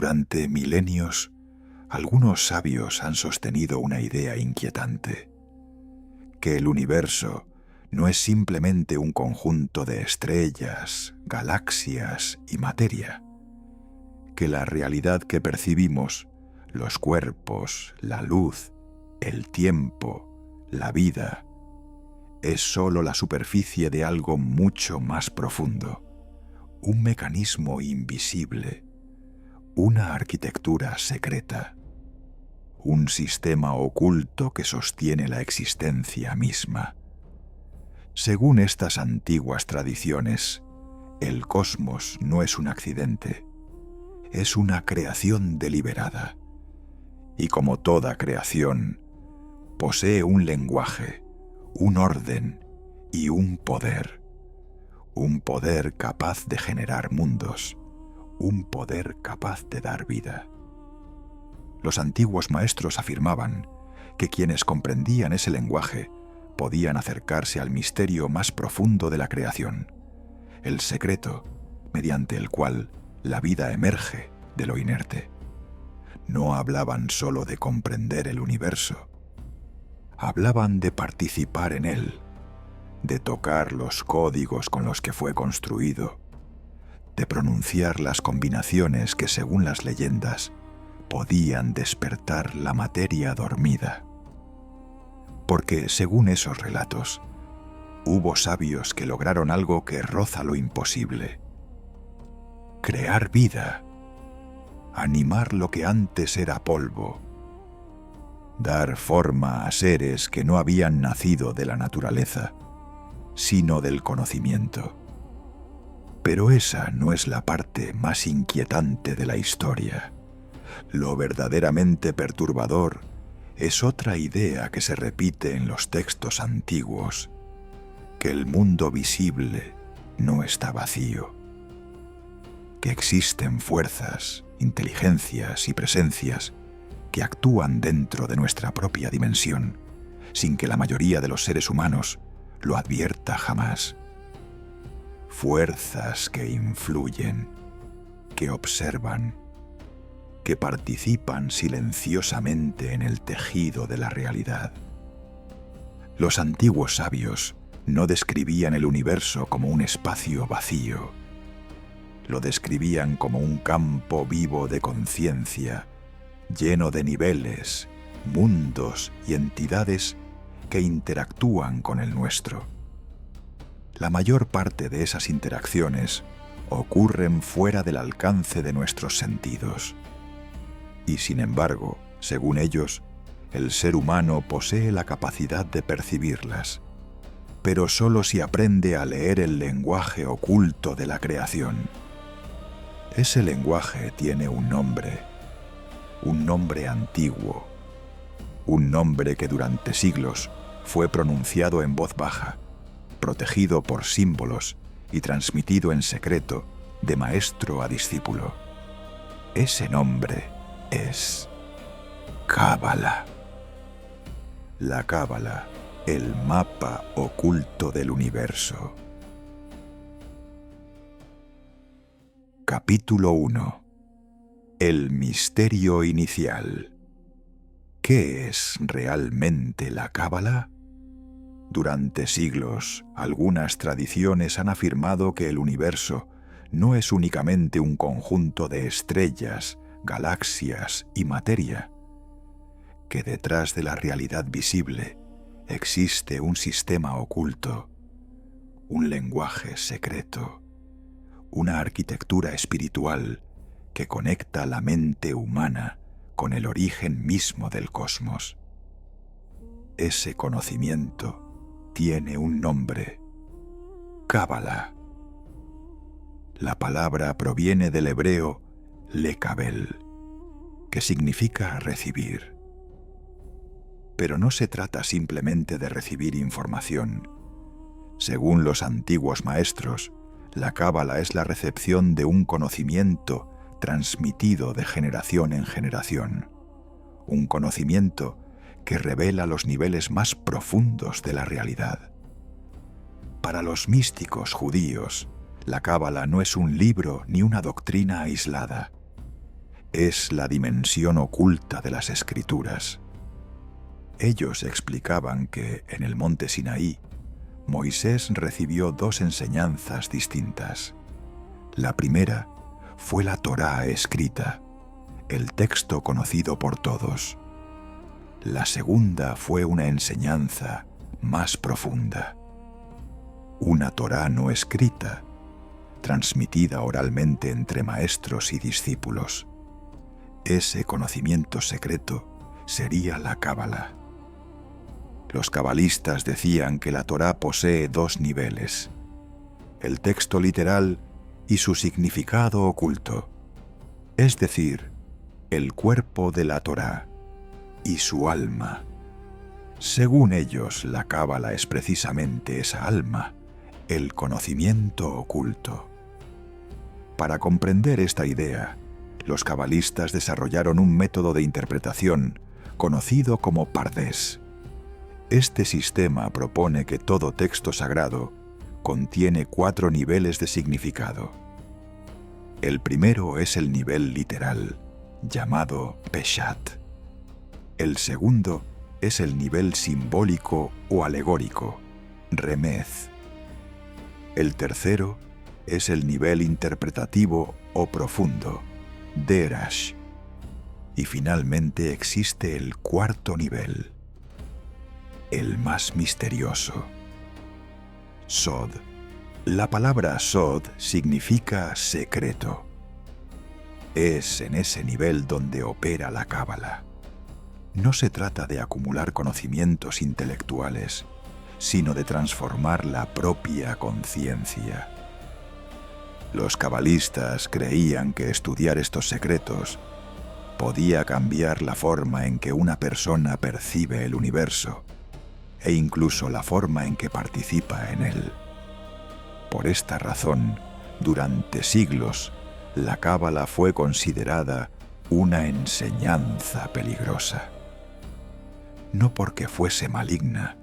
Durante milenios, algunos sabios han sostenido una idea inquietante: que el universo no es simplemente un conjunto de estrellas, galaxias y materia, que la realidad que percibimos, los cuerpos, la luz, el tiempo, la vida, es sólo la superficie de algo mucho más profundo, un mecanismo invisible, una arquitectura secreta, un sistema oculto que sostiene la existencia misma. Según estas antiguas tradiciones, el cosmos no es un accidente, es una creación deliberada, y como toda creación, posee un lenguaje, un orden y un poder capaz de generar mundos, un poder capaz de dar vida. Los antiguos maestros afirmaban que quienes comprendían ese lenguaje podían acercarse al misterio más profundo de la creación, el secreto mediante el cual la vida emerge de lo inerte. No hablaban solo de comprender el universo, hablaban de participar en él, de tocar los códigos con los que fue construido, de pronunciar las combinaciones que, según las leyendas, podían despertar la materia dormida. Porque, según esos relatos, hubo sabios que lograron algo que roza lo imposible: crear vida, animar lo que antes era polvo, dar forma a seres que no habían nacido de la naturaleza, sino del conocimiento. Pero esa no es la parte más inquietante de la historia. Lo verdaderamente perturbador es otra idea que se repite en los textos antiguos: que el mundo visible no está vacío, que existen fuerzas, inteligencias y presencias que actúan dentro de nuestra propia dimensión, sin que la mayoría de los seres humanos lo advierta jamás. Fuerzas que influyen, que observan, que participan silenciosamente en el tejido de la realidad. Los antiguos sabios no describían el universo como un espacio vacío. Lo describían como un campo vivo de conciencia, lleno de niveles, mundos y entidades que interactúan con el nuestro. La mayor parte de esas interacciones ocurren fuera del alcance de nuestros sentidos. Y sin embargo, según ellos, el ser humano posee la capacidad de percibirlas, pero solo si aprende a leer el lenguaje oculto de la creación. Ese lenguaje tiene un nombre antiguo, un nombre que durante siglos fue pronunciado en voz baja, protegido por símbolos y transmitido en secreto de maestro a discípulo. Ese nombre es Cábala. La Cábala, el mapa oculto del universo. Capítulo 1. El misterio inicial. ¿Qué es realmente la Cábala? Durante siglos, algunas tradiciones han afirmado que el universo no es únicamente un conjunto de estrellas, galaxias y materia, que detrás de la realidad visible existe un sistema oculto, un lenguaje secreto, una arquitectura espiritual que conecta la mente humana con el origen mismo del cosmos. Ese conocimiento tiene un nombre: Cábala. La palabra proviene del hebreo lekabel, que significa recibir. Pero no se trata simplemente de recibir información. Según los antiguos maestros, la Cábala es la recepción de un conocimiento transmitido de generación en generación, un conocimiento que revela los niveles más profundos de la realidad. Para los místicos judíos, la Cábala no es un libro ni una doctrina aislada. es la dimensión oculta de las Escrituras. Ellos explicaban que, en el monte Sinaí, Moisés recibió dos enseñanzas distintas. La primera fue la Torá escrita, el texto conocido por todos. La segunda fue una enseñanza más profunda. Una Torá no escrita, transmitida oralmente entre maestros y discípulos. Ese conocimiento secreto sería la Cábala. Los cabalistas decían que la Torá posee dos niveles: el texto literal y su significado oculto, es decir, el cuerpo de la Torá y su alma. Según ellos, la Cábala es precisamente esa alma, el conocimiento oculto. Para comprender esta idea, los cabalistas desarrollaron un método de interpretación conocido como Pardés. Este sistema propone que todo texto sagrado contiene 4 niveles de significado. El primero es el nivel literal, llamado Peshat. El segundo es el nivel simbólico o alegórico, Remez. El tercero es el nivel interpretativo o profundo, Derash. Y finalmente existe el cuarto nivel, el más misterioso, Sod. La palabra Sod significa secreto. Es en ese nivel donde opera la Cábala. No se trata de acumular conocimientos intelectuales, sino de transformar la propia conciencia. Los cabalistas creían que estudiar estos secretos podía cambiar la forma en que una persona percibe el universo e incluso la forma en que participa en él. Por esta razón, durante siglos, la Cábala fue considerada una enseñanza peligrosa. No porque fuese maligna,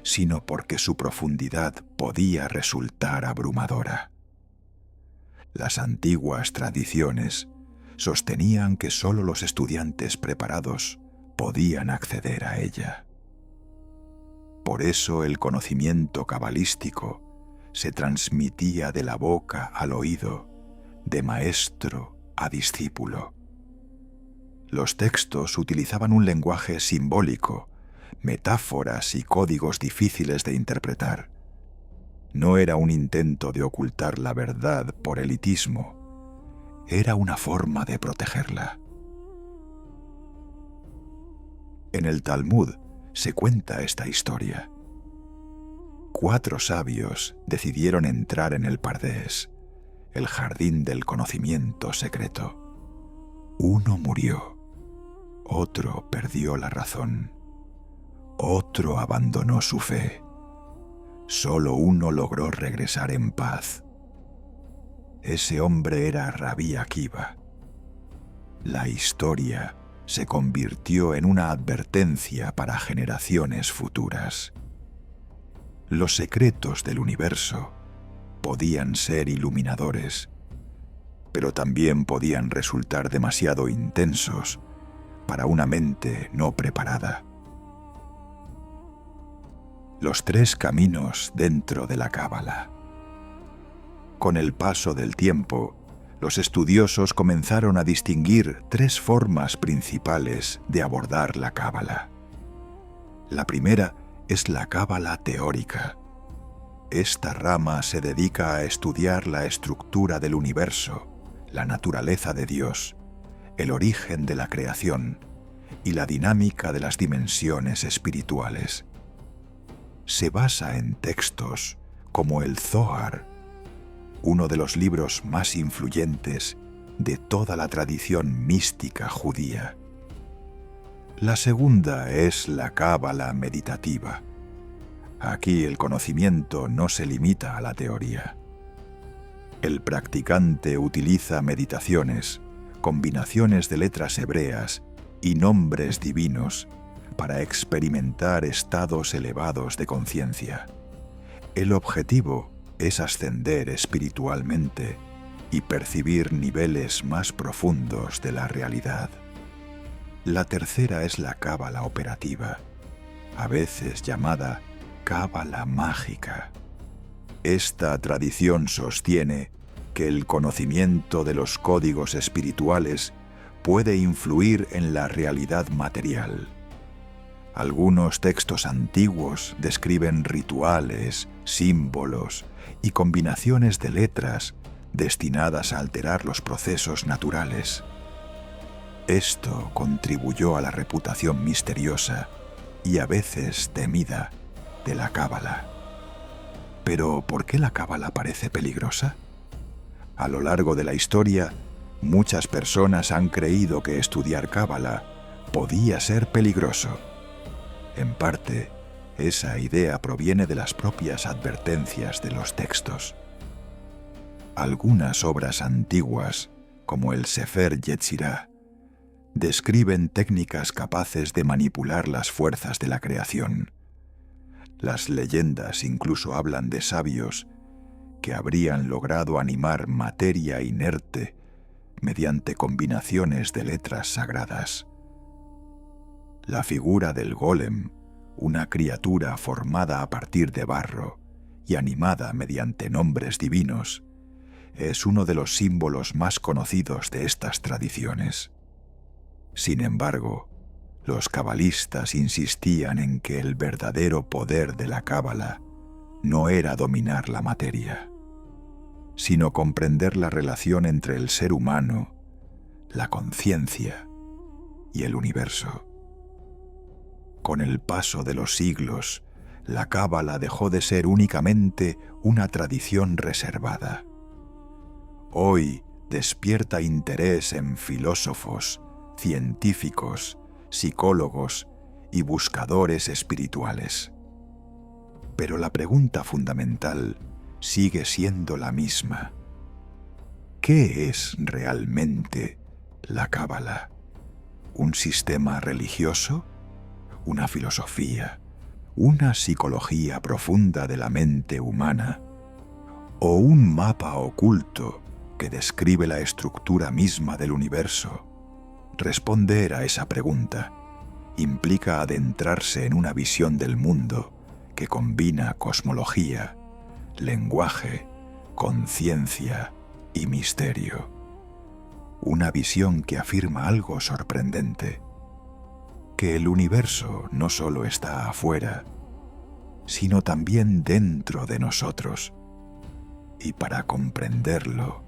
sino porque su profundidad podía resultar abrumadora. Las antiguas tradiciones sostenían que sólo los estudiantes preparados podían acceder a ella. Por eso el conocimiento cabalístico se transmitía de la boca al oído, de maestro a discípulo. Los textos utilizaban un lenguaje simbólico, metáforas y códigos difíciles de interpretar. No era un intento de ocultar la verdad por elitismo, era una forma de protegerla. En el Talmud se cuenta esta historia. 4 sabios decidieron entrar en el Pardés, el jardín del conocimiento secreto. Uno murió, otro perdió la razón, otro abandonó su fe. Solo uno logró regresar en paz. Ese hombre era Rabí Akiva. La historia se convirtió en una advertencia para generaciones futuras. Los secretos del universo podían ser iluminadores, pero también podían resultar demasiado intensos para una mente no preparada. Los 3 caminos dentro de la Cábala. Con el paso del tiempo, los estudiosos comenzaron a distinguir 3 formas principales de abordar la Cábala. La primera es la Cábala teórica. Esta rama se dedica a estudiar la estructura del universo, la naturaleza de Dios, el origen de la creación y la dinámica de las dimensiones espirituales. Se basa en textos como el Zohar, uno de los libros más influyentes de toda la tradición mística judía. La segunda es la Cábala meditativa. Aquí el conocimiento no se limita a la teoría. El practicante utiliza meditaciones, combinaciones de letras hebreas y nombres divinos para experimentar estados elevados de conciencia. El objetivo es ascender espiritualmente y percibir niveles más profundos de la realidad. La tercera es la cábala operativa, a veces llamada cábala mágica. Esta tradición sostiene que el conocimiento de los códigos espirituales puede influir en la realidad material. Algunos textos antiguos describen rituales, símbolos y combinaciones de letras destinadas a alterar los procesos naturales. Esto contribuyó a la reputación misteriosa y a veces temida de la cábala. Pero, ¿por qué la cábala parece peligrosa? A lo largo de la historia, muchas personas han creído que estudiar cábala podía ser peligroso. En parte, esa idea proviene de las propias advertencias de los textos. Algunas obras antiguas, como el Sefer Yetzirah, describen técnicas capaces de manipular las fuerzas de la creación. Las leyendas incluso hablan de sabios que habrían logrado animar materia inerte mediante combinaciones de letras sagradas. La figura del golem, una criatura formada a partir de barro y animada mediante nombres divinos, es uno de los símbolos más conocidos de estas tradiciones. Sin embargo, los cabalistas insistían en que el verdadero poder de la cábala no era dominar la materia, sino comprender la relación entre el ser humano, la conciencia y el universo. Con el paso de los siglos, la cábala dejó de ser únicamente una tradición reservada. Hoy despierta interés en filósofos, científicos, psicólogos y buscadores espirituales. Pero la pregunta fundamental sigue siendo la misma. ¿Qué es realmente la cábala? ¿Un sistema religioso? ¿Una filosofía? ¿Una psicología profunda de la mente humana? ¿O un mapa oculto que describe la estructura misma del universo? Responder a esa pregunta implica adentrarse en una visión del mundo que combina cosmología, lenguaje, conciencia y misterio. Una visión que afirma algo sorprendente: que el universo no solo está afuera, sino también dentro de nosotros. Y para comprenderlo,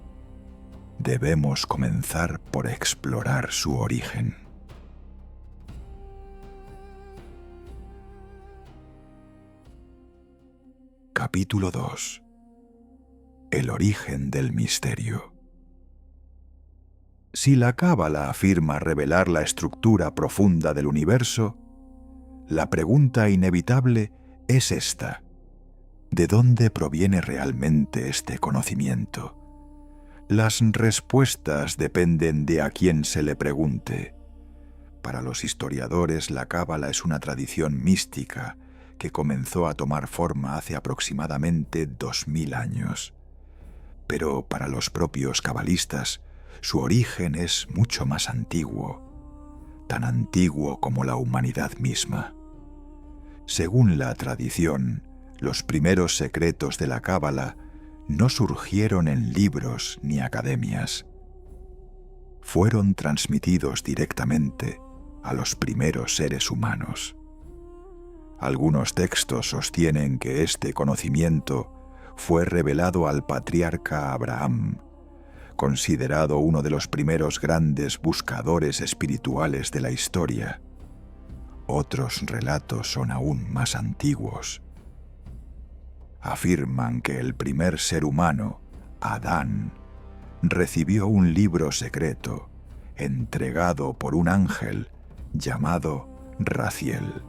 debemos comenzar por explorar su origen. Capítulo 2. El origen del misterio. Si la cábala afirma revelar la estructura profunda del universo, la pregunta inevitable es esta: ¿de dónde proviene realmente este conocimiento? Las respuestas dependen de a quién se le pregunte. Para los historiadores, la cábala es una tradición mística que comenzó a tomar forma hace aproximadamente 2000 años. Pero para los propios cabalistas, su origen es mucho más antiguo, tan antiguo como la humanidad misma. Según la tradición, los primeros secretos de la cábala no surgieron en libros ni academias. Fueron transmitidos directamente a los primeros seres humanos. Algunos textos sostienen que este conocimiento fue revelado al patriarca Abraham, considerado uno de los primeros grandes buscadores espirituales de la historia. Otros relatos son aún más antiguos. Afirman que el primer ser humano, Adán, recibió un libro secreto entregado por un ángel llamado Raziel.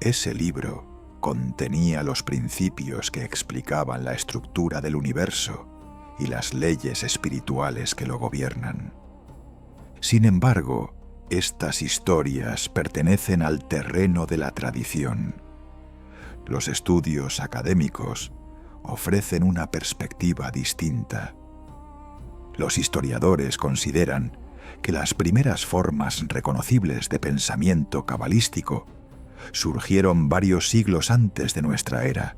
Ese libro contenía los principios que explicaban la estructura del universo y las leyes espirituales que lo gobiernan. Sin embargo, estas historias pertenecen al terreno de la tradición. Los estudios académicos ofrecen una perspectiva distinta. Los historiadores consideran que las primeras formas reconocibles de pensamiento cabalístico surgieron varios siglos antes de nuestra era,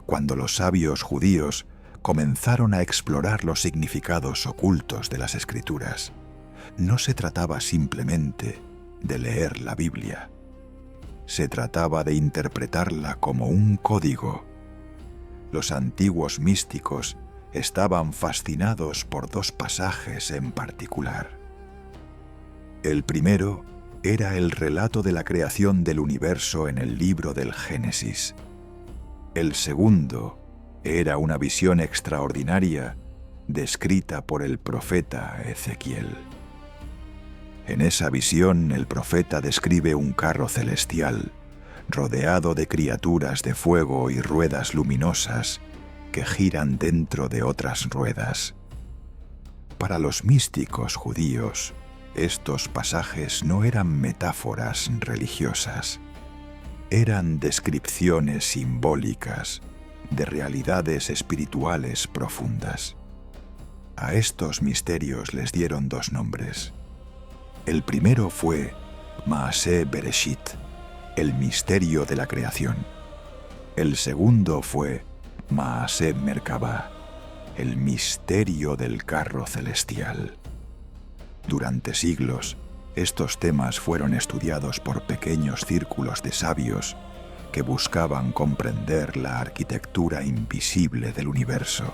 cuando los sabios judíos comenzaron a explorar los significados ocultos de las Escrituras. No se trataba simplemente de leer la Biblia. Se trataba de interpretarla como un código. Los antiguos místicos estaban fascinados por dos pasajes en particular. El primero era el relato de la creación del universo en el libro del Génesis. El segundo era una visión extraordinaria descrita por el profeta Ezequiel. En esa visión, el profeta describe un carro celestial, rodeado de criaturas de fuego y ruedas luminosas que giran dentro de otras ruedas. Para los místicos judíos, estos pasajes no eran metáforas religiosas, eran descripciones simbólicas de realidades espirituales profundas. A estos misterios les dieron dos nombres. El primero fue Maaseh Bereshit, el misterio de la creación. El segundo fue Maaseh Merkabah, el misterio del carro celestial. Durante siglos, estos temas fueron estudiados por pequeños círculos de sabios que buscaban comprender la arquitectura invisible del universo.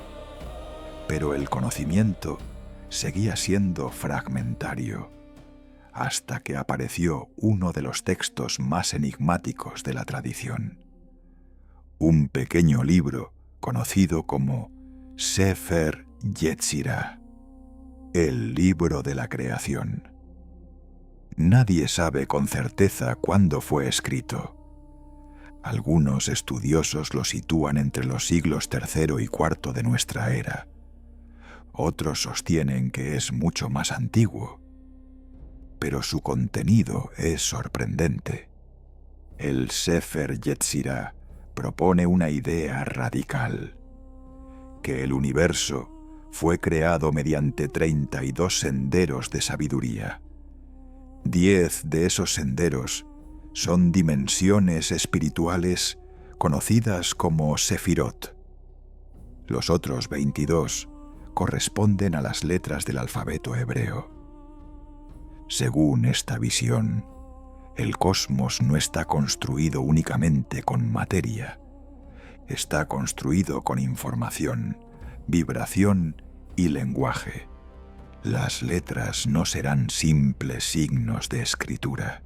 Pero el conocimiento seguía siendo fragmentario, hasta que apareció uno de los textos más enigmáticos de la tradición. Un pequeño libro conocido como Sefer Yetzirah, el libro de la creación. Nadie sabe con certeza cuándo fue escrito. Algunos estudiosos lo sitúan entre los siglos III y IV de nuestra era. Otros sostienen que es mucho más antiguo. Pero su contenido es sorprendente. El Sefer Yetzirah propone una idea radical: que el universo fue creado mediante 32 senderos de sabiduría. 10 de esos senderos son dimensiones espirituales conocidas como Sefirot. Los otros 22 corresponden a las letras del alfabeto hebreo. Según esta visión, el cosmos no está construido únicamente con materia, está construido con información, vibración y lenguaje. Las letras no serán simples signos de escritura.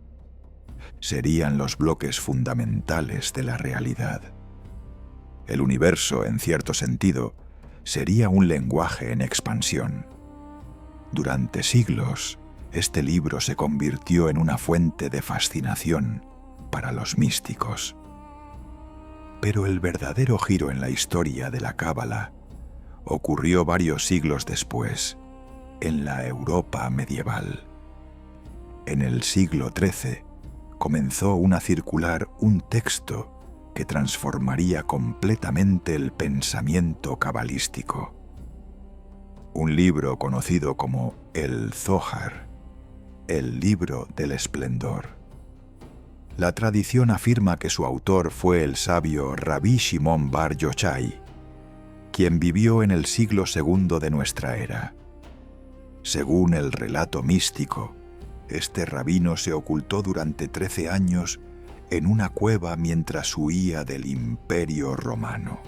Serían los bloques fundamentales de la realidad. El universo, en cierto sentido, sería un lenguaje en expansión. Durante siglos, este libro se convirtió en una fuente de fascinación para los místicos. Pero el verdadero giro en la historia de la Cábala ocurrió varios siglos después, en la Europa medieval. En el siglo XIII comenzó a circular un texto que transformaría completamente el pensamiento cabalístico. Un libro conocido como el Zohar, el libro del esplendor. La tradición afirma que su autor fue el sabio Rabí Shimon Bar Yochai, quien vivió en el siglo II de nuestra era. Según el relato místico, este rabino se ocultó durante 13 años en una cueva mientras huía del Imperio Romano.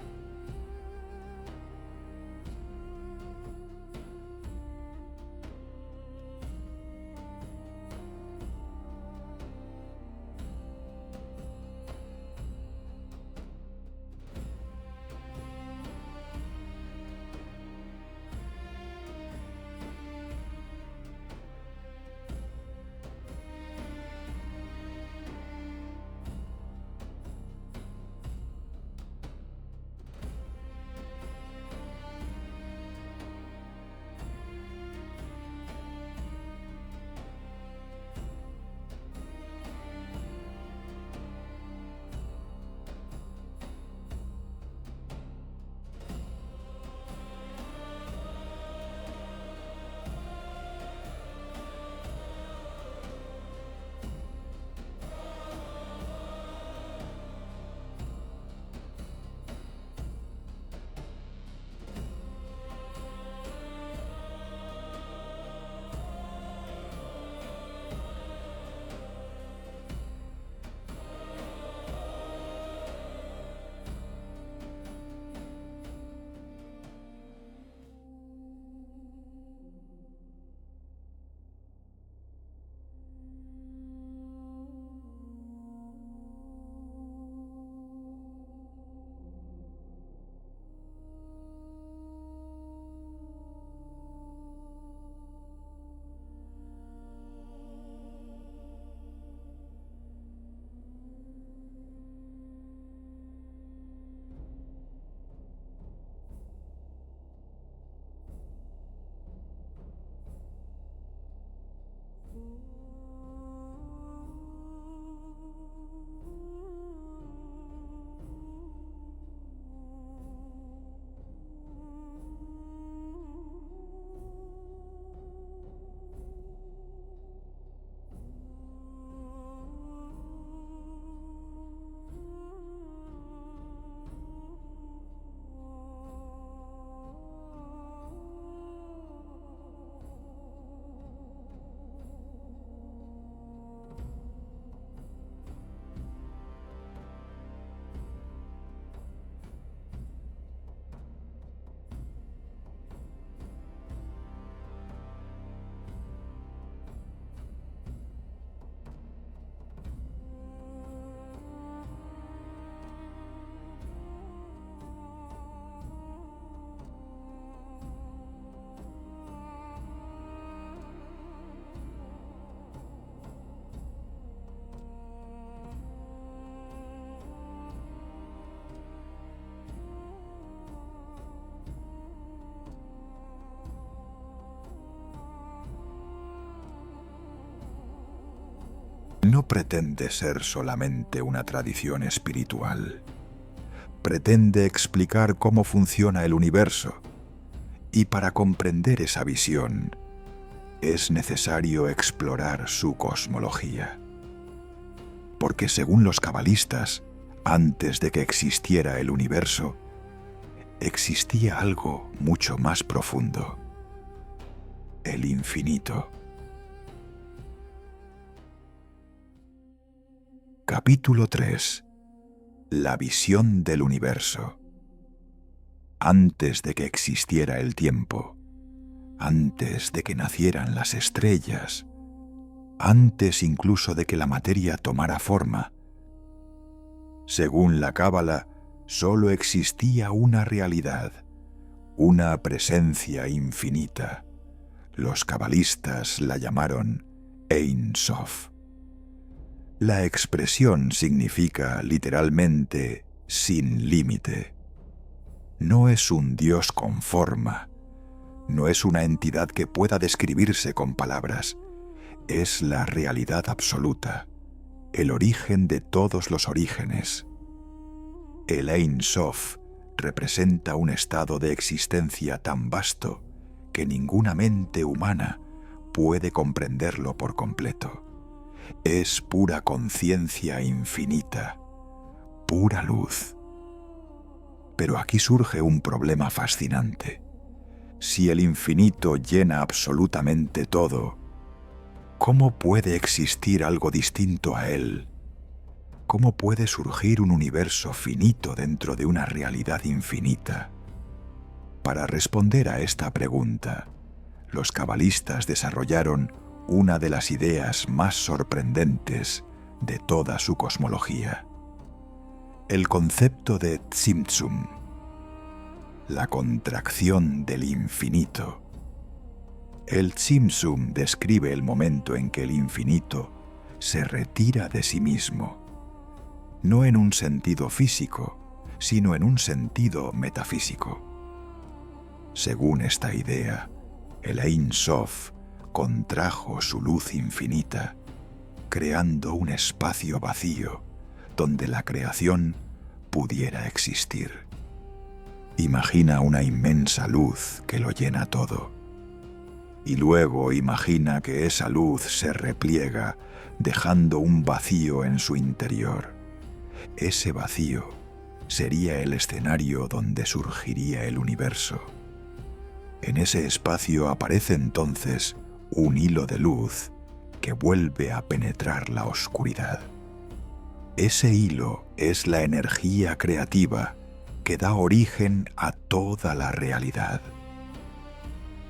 no pretende ser solamente una tradición espiritual. Pretende explicar cómo funciona el universo, y para comprender esa visión es necesario explorar su cosmología. Porque según los cabalistas, antes de que existiera el universo, existía algo mucho más profundo: el infinito. Capítulo 3. La visión del universo. Antes de que existiera el tiempo, antes de que nacieran las estrellas, antes incluso de que la materia tomara forma, según la Cábala, solo existía una realidad, una presencia infinita. Los cabalistas la llamaron Ein Sof. La expresión significa literalmente sin límite. No es un Dios con forma, no es una entidad que pueda describirse con palabras, es la realidad absoluta, el origen de todos los orígenes. El Ein Sof representa un estado de existencia tan vasto que ninguna mente humana puede comprenderlo por completo. Es pura conciencia infinita, pura luz. Pero aquí surge un problema fascinante. Si el infinito llena absolutamente todo, ¿cómo puede existir algo distinto a él? ¿Cómo puede surgir un universo finito dentro de una realidad infinita? Para responder a esta pregunta, los cabalistas desarrollaron una de las ideas más sorprendentes de toda su cosmología: el concepto de Tzimtzum, la contracción del infinito. El Tzimtzum describe el momento en que el infinito se retira de sí mismo, no en un sentido físico, sino en un sentido metafísico. Según esta idea, el Ein Sof contrajo su luz infinita, creando un espacio vacío donde la creación pudiera existir. Imagina una inmensa luz que lo llena todo, y luego imagina que esa luz se repliega, dejando un vacío en su interior. Ese vacío sería el escenario donde surgiría el universo. En ese espacio aparece entonces un hilo de luz que vuelve a penetrar la oscuridad. Ese hilo es la energía creativa que da origen a toda la realidad.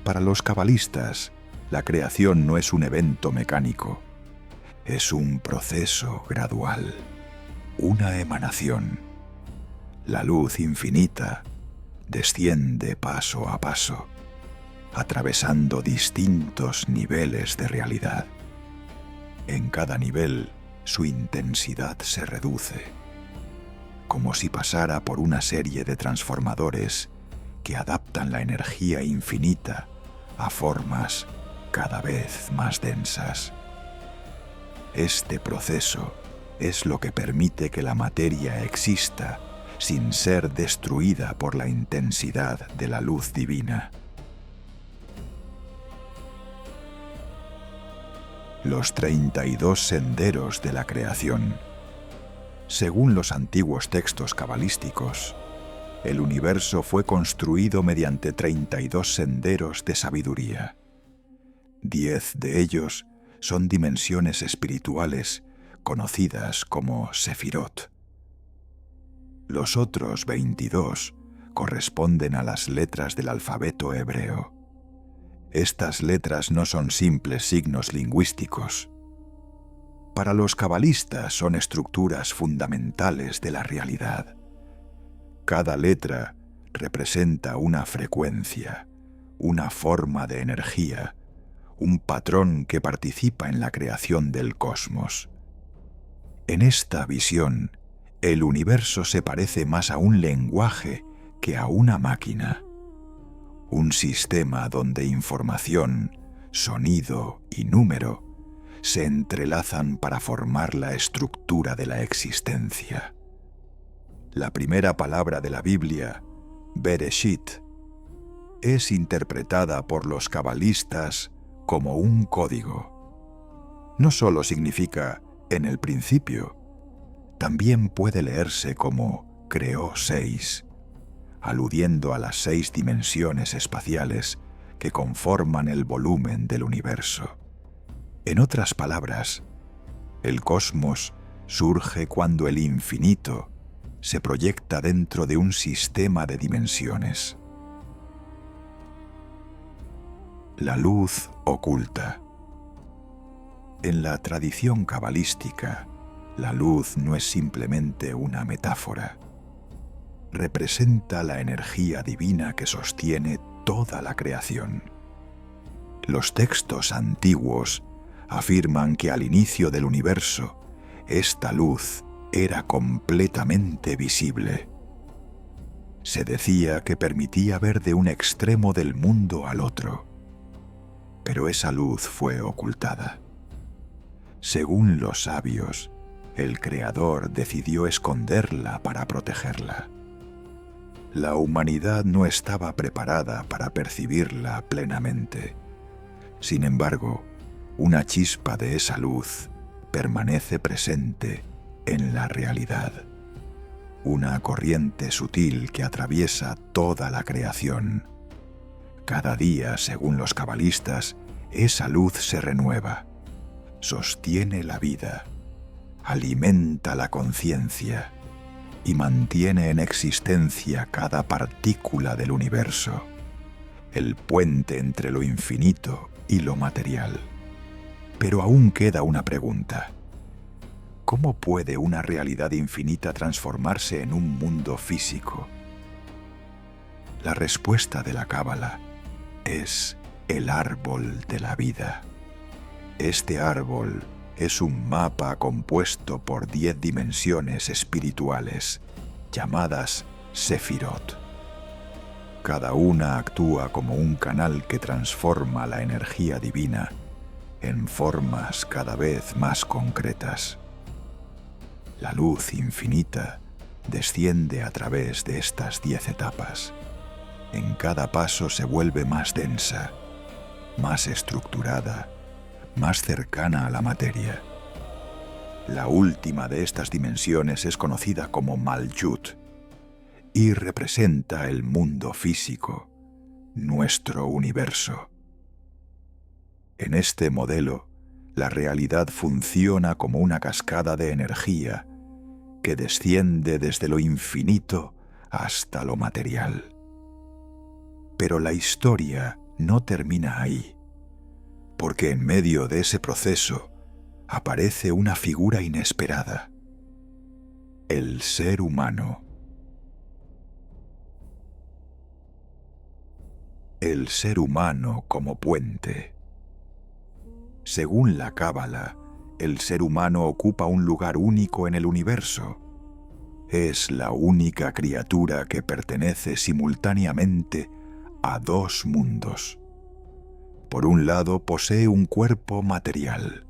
Para los cabalistas, la creación no es un evento mecánico, es un proceso gradual, una emanación. La luz infinita desciende paso a paso, atravesando distintos niveles de realidad. En cada nivel, su intensidad se reduce, como si pasara por una serie de transformadores que adaptan la energía infinita a formas cada vez más densas. Este proceso es lo que permite que la materia exista sin ser destruida por la intensidad de la luz divina. Los 32 senderos de la creación. Según los antiguos textos cabalísticos, el universo fue construido mediante 32 senderos de sabiduría. 10 de ellos son dimensiones espirituales conocidas como Sefirot. Los otros 22 corresponden a las letras del alfabeto hebreo. Estas letras no son simples signos lingüísticos. Para los cabalistas son estructuras fundamentales de la realidad. Cada letra representa una frecuencia, una forma de energía, un patrón que participa en la creación del cosmos. En esta visión, el universo se parece más a un lenguaje que a una máquina. Un sistema donde información, sonido y número se entrelazan para formar la estructura de la existencia. La primera palabra de la Biblia, Bereshit, es interpretada por los cabalistas como un código. No solo significa en el principio, también puede leerse como creó 6, aludiendo a las 6 dimensiones espaciales que conforman el volumen del universo. En otras palabras, el cosmos surge cuando el infinito se proyecta dentro de un sistema de dimensiones. La luz oculta. En la tradición cabalística, la luz no es simplemente una metáfora. Representa la energía divina que sostiene toda la creación. Los textos antiguos afirman que al inicio del universo, esta luz era completamente visible. Se decía que permitía ver de un extremo del mundo al otro, pero esa luz fue ocultada. Según los sabios, el Creador decidió esconderla para protegerla. La humanidad no estaba preparada para percibirla plenamente. Sin embargo, una chispa de esa luz permanece presente en la realidad. Una corriente sutil que atraviesa toda la creación. Cada día, según los cabalistas, esa luz se renueva, sostiene la vida, alimenta la conciencia y mantiene en existencia cada partícula del universo, el puente entre lo infinito y lo material. Pero aún queda una pregunta. ¿Cómo puede una realidad infinita transformarse en un mundo físico? La respuesta de la Cábala es el árbol de la vida. Este árbol es un mapa compuesto por 10 dimensiones espirituales, llamadas Sefirot. Cada una actúa como un canal que transforma la energía divina en formas cada vez más concretas. La luz infinita desciende a través de estas 10 etapas. En cada paso se vuelve más densa, más estructurada, más cercana a la materia. La última de estas dimensiones es conocida como Malkut y representa el mundo físico, nuestro universo. En este modelo, la realidad funciona como una cascada de energía que desciende desde lo infinito hasta lo material. Pero la historia no termina ahí, porque en medio de ese proceso aparece una figura inesperada: el ser humano. El ser humano como puente. Según la Cábala, el ser humano ocupa un lugar único en el universo. Es la única criatura que pertenece simultáneamente a 2 mundos. Por un lado posee un cuerpo material.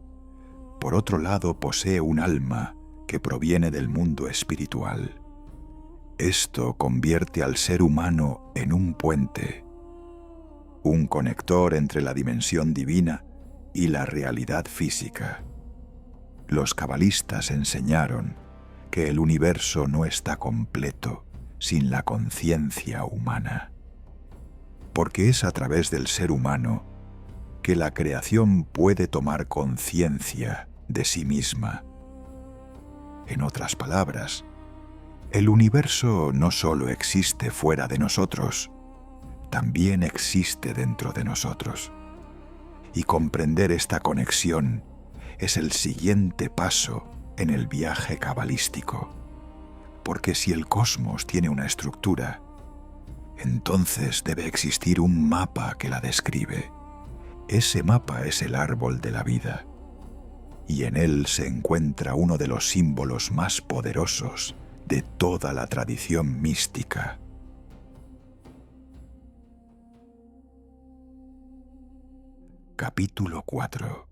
Por otro lado posee un alma que proviene del mundo espiritual. Esto convierte al ser humano en un puente, un conector entre la dimensión divina y la realidad física. Los cabalistas enseñaron que el universo no está completo sin la conciencia humana, porque es a través del ser humano que la creación puede tomar conciencia de sí misma. En otras palabras, el universo no solo existe fuera de nosotros, también existe dentro de nosotros. Y comprender esta conexión es el siguiente paso en el viaje cabalístico. Porque si el cosmos tiene una estructura, entonces debe existir un mapa que la describe. Ese mapa es el árbol de la vida, y en él se encuentra uno de los símbolos más poderosos de toda la tradición mística. Capítulo 4.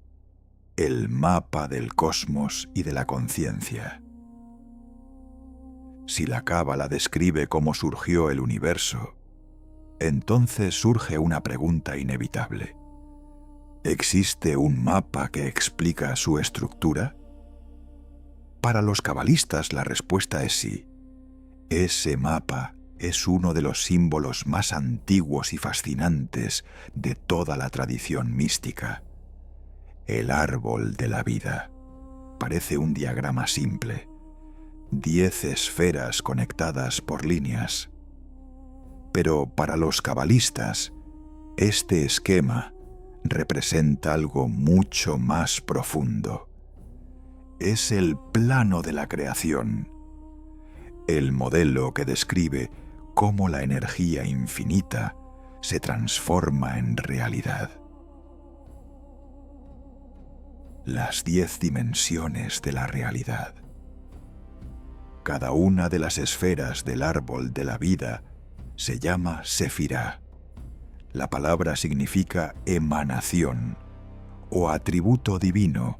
el mapa del cosmos y de la conciencia. Si la Cábala describe cómo surgió el universo, entonces surge una pregunta inevitable. ¿Existe un mapa que explica su estructura? Para los cabalistas la respuesta es sí. Ese mapa es uno de los símbolos más antiguos y fascinantes de toda la tradición mística. El árbol de la vida. Parece un diagrama simple. 10 esferas conectadas por líneas. Pero para los cabalistas, este esquema representa algo mucho más profundo. Es el plano de la creación, el modelo que describe cómo la energía infinita se transforma en realidad. Las 10 dimensiones de la realidad. Cada una de las esferas del árbol de la vida se llama Sefirá. La palabra significa emanación o atributo divino.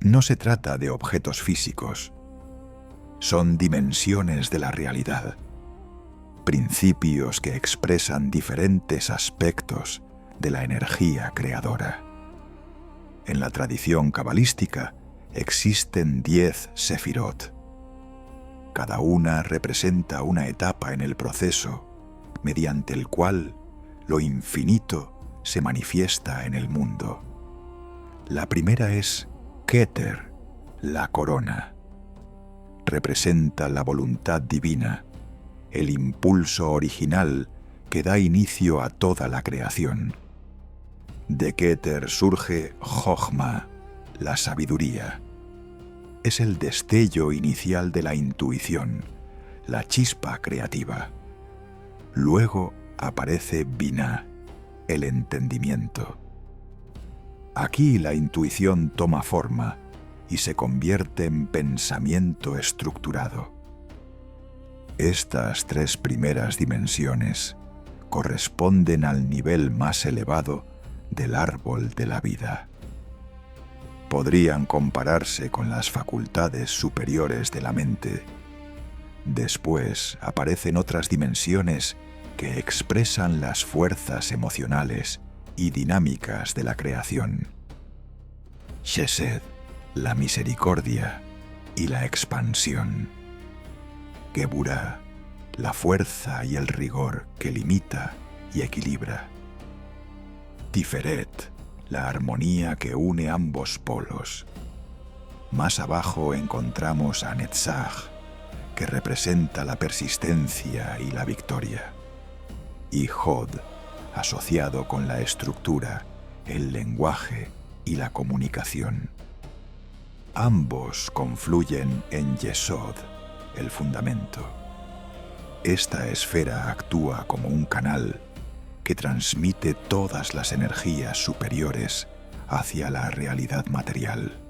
No se trata de objetos físicos. Son dimensiones de la realidad, principios que expresan diferentes aspectos de la energía creadora. En la tradición cabalística existen 10 sefirot. Cada una representa una etapa en el proceso mediante el cual lo infinito se manifiesta en el mundo. La primera es Keter, la corona. Representa la voluntad divina, el impulso original que da inicio a toda la creación. De Keter surge Jochma, la sabiduría. Es el destello inicial de la intuición, la chispa creativa. Luego aparece Binah, el entendimiento. Aquí la intuición toma forma y se convierte en pensamiento estructurado. Estas 3 primeras dimensiones corresponden al nivel más elevado del árbol de la vida. Podrían compararse con las facultades superiores de la mente. Después aparecen otras dimensiones que expresan las fuerzas emocionales y dinámicas de la creación. Chesed, la misericordia y la expansión. Geburah, la fuerza y el rigor que limita y equilibra. Tiferet, la armonía que une ambos polos. Más abajo encontramos a Netzach, que representa la persistencia y la victoria. Y Hod, asociado con la estructura, el lenguaje y la comunicación. Ambos confluyen en Yesod, el fundamento. Esta esfera actúa como un canal que transmite todas las energías superiores hacia la realidad material.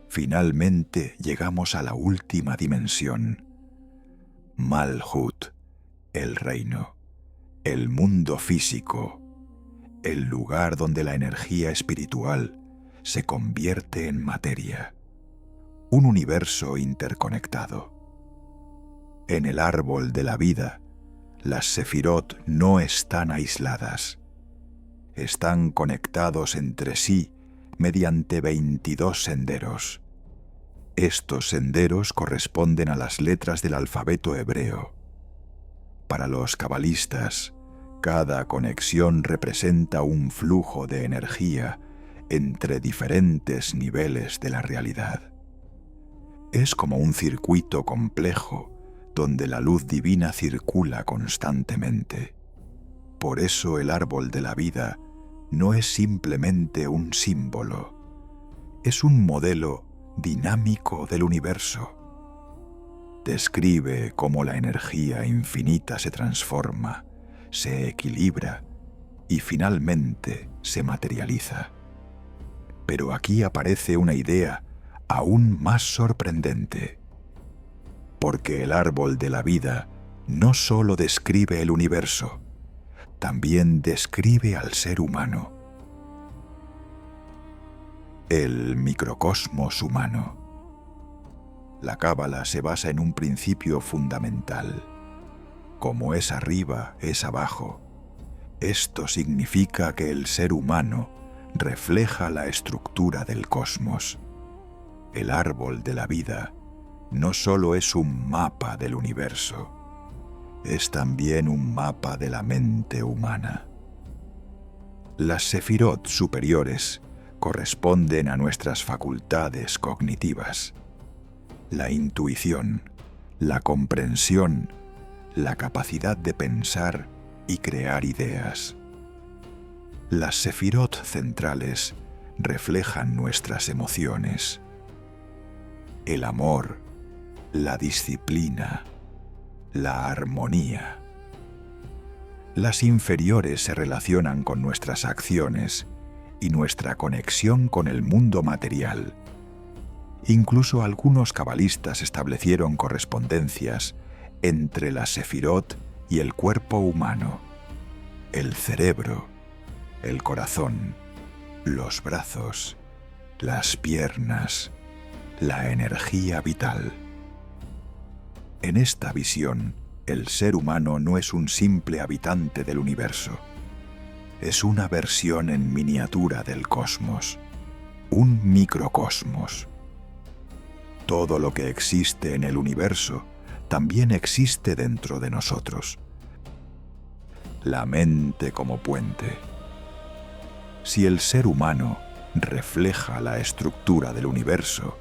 Finalmente llegamos a la última dimensión, Malhut, el reino, el mundo físico, el lugar donde la energía espiritual se convierte en materia, un universo interconectado. En el árbol de la vida, las sefirot no están aisladas. Están conectados entre sí mediante 22 senderos. Estos senderos corresponden a las letras del alfabeto hebreo. Para los cabalistas, cada conexión representa un flujo de energía entre diferentes niveles de la realidad. Es como un circuito complejo donde la luz divina circula constantemente. Por eso el árbol de la vida no es simplemente un símbolo, es un modelo dinámico del universo. Describe cómo la energía infinita se transforma, se equilibra y finalmente se materializa. Pero aquí aparece una idea aún más sorprendente, porque el árbol de la vida no solo describe el universo, también describe al ser humano. el microcosmos humano. La cábala se basa en un principio fundamental. Como es arriba, es abajo. Esto significa que el ser humano refleja la estructura del cosmos. El árbol de la vida no solo es un mapa del universo, es también un mapa de la mente humana. Las sefirot superiores corresponden a nuestras facultades cognitivas. La intuición, la comprensión, la capacidad de pensar y crear ideas. Las sefirot centrales reflejan nuestras emociones. El amor, la disciplina, la armonía. Las inferiores se relacionan con nuestras acciones y nuestra conexión con el mundo material. Incluso algunos cabalistas establecieron correspondencias entre la sefirot y el cuerpo humano, el cerebro, el corazón, los brazos, las piernas, la energía vital. En esta visión, el ser humano no es un simple habitante del universo. Es una versión en miniatura del cosmos, un microcosmos. Todo lo que existe en el universo también existe dentro de nosotros. La mente como puente. Si el ser humano refleja la estructura del universo,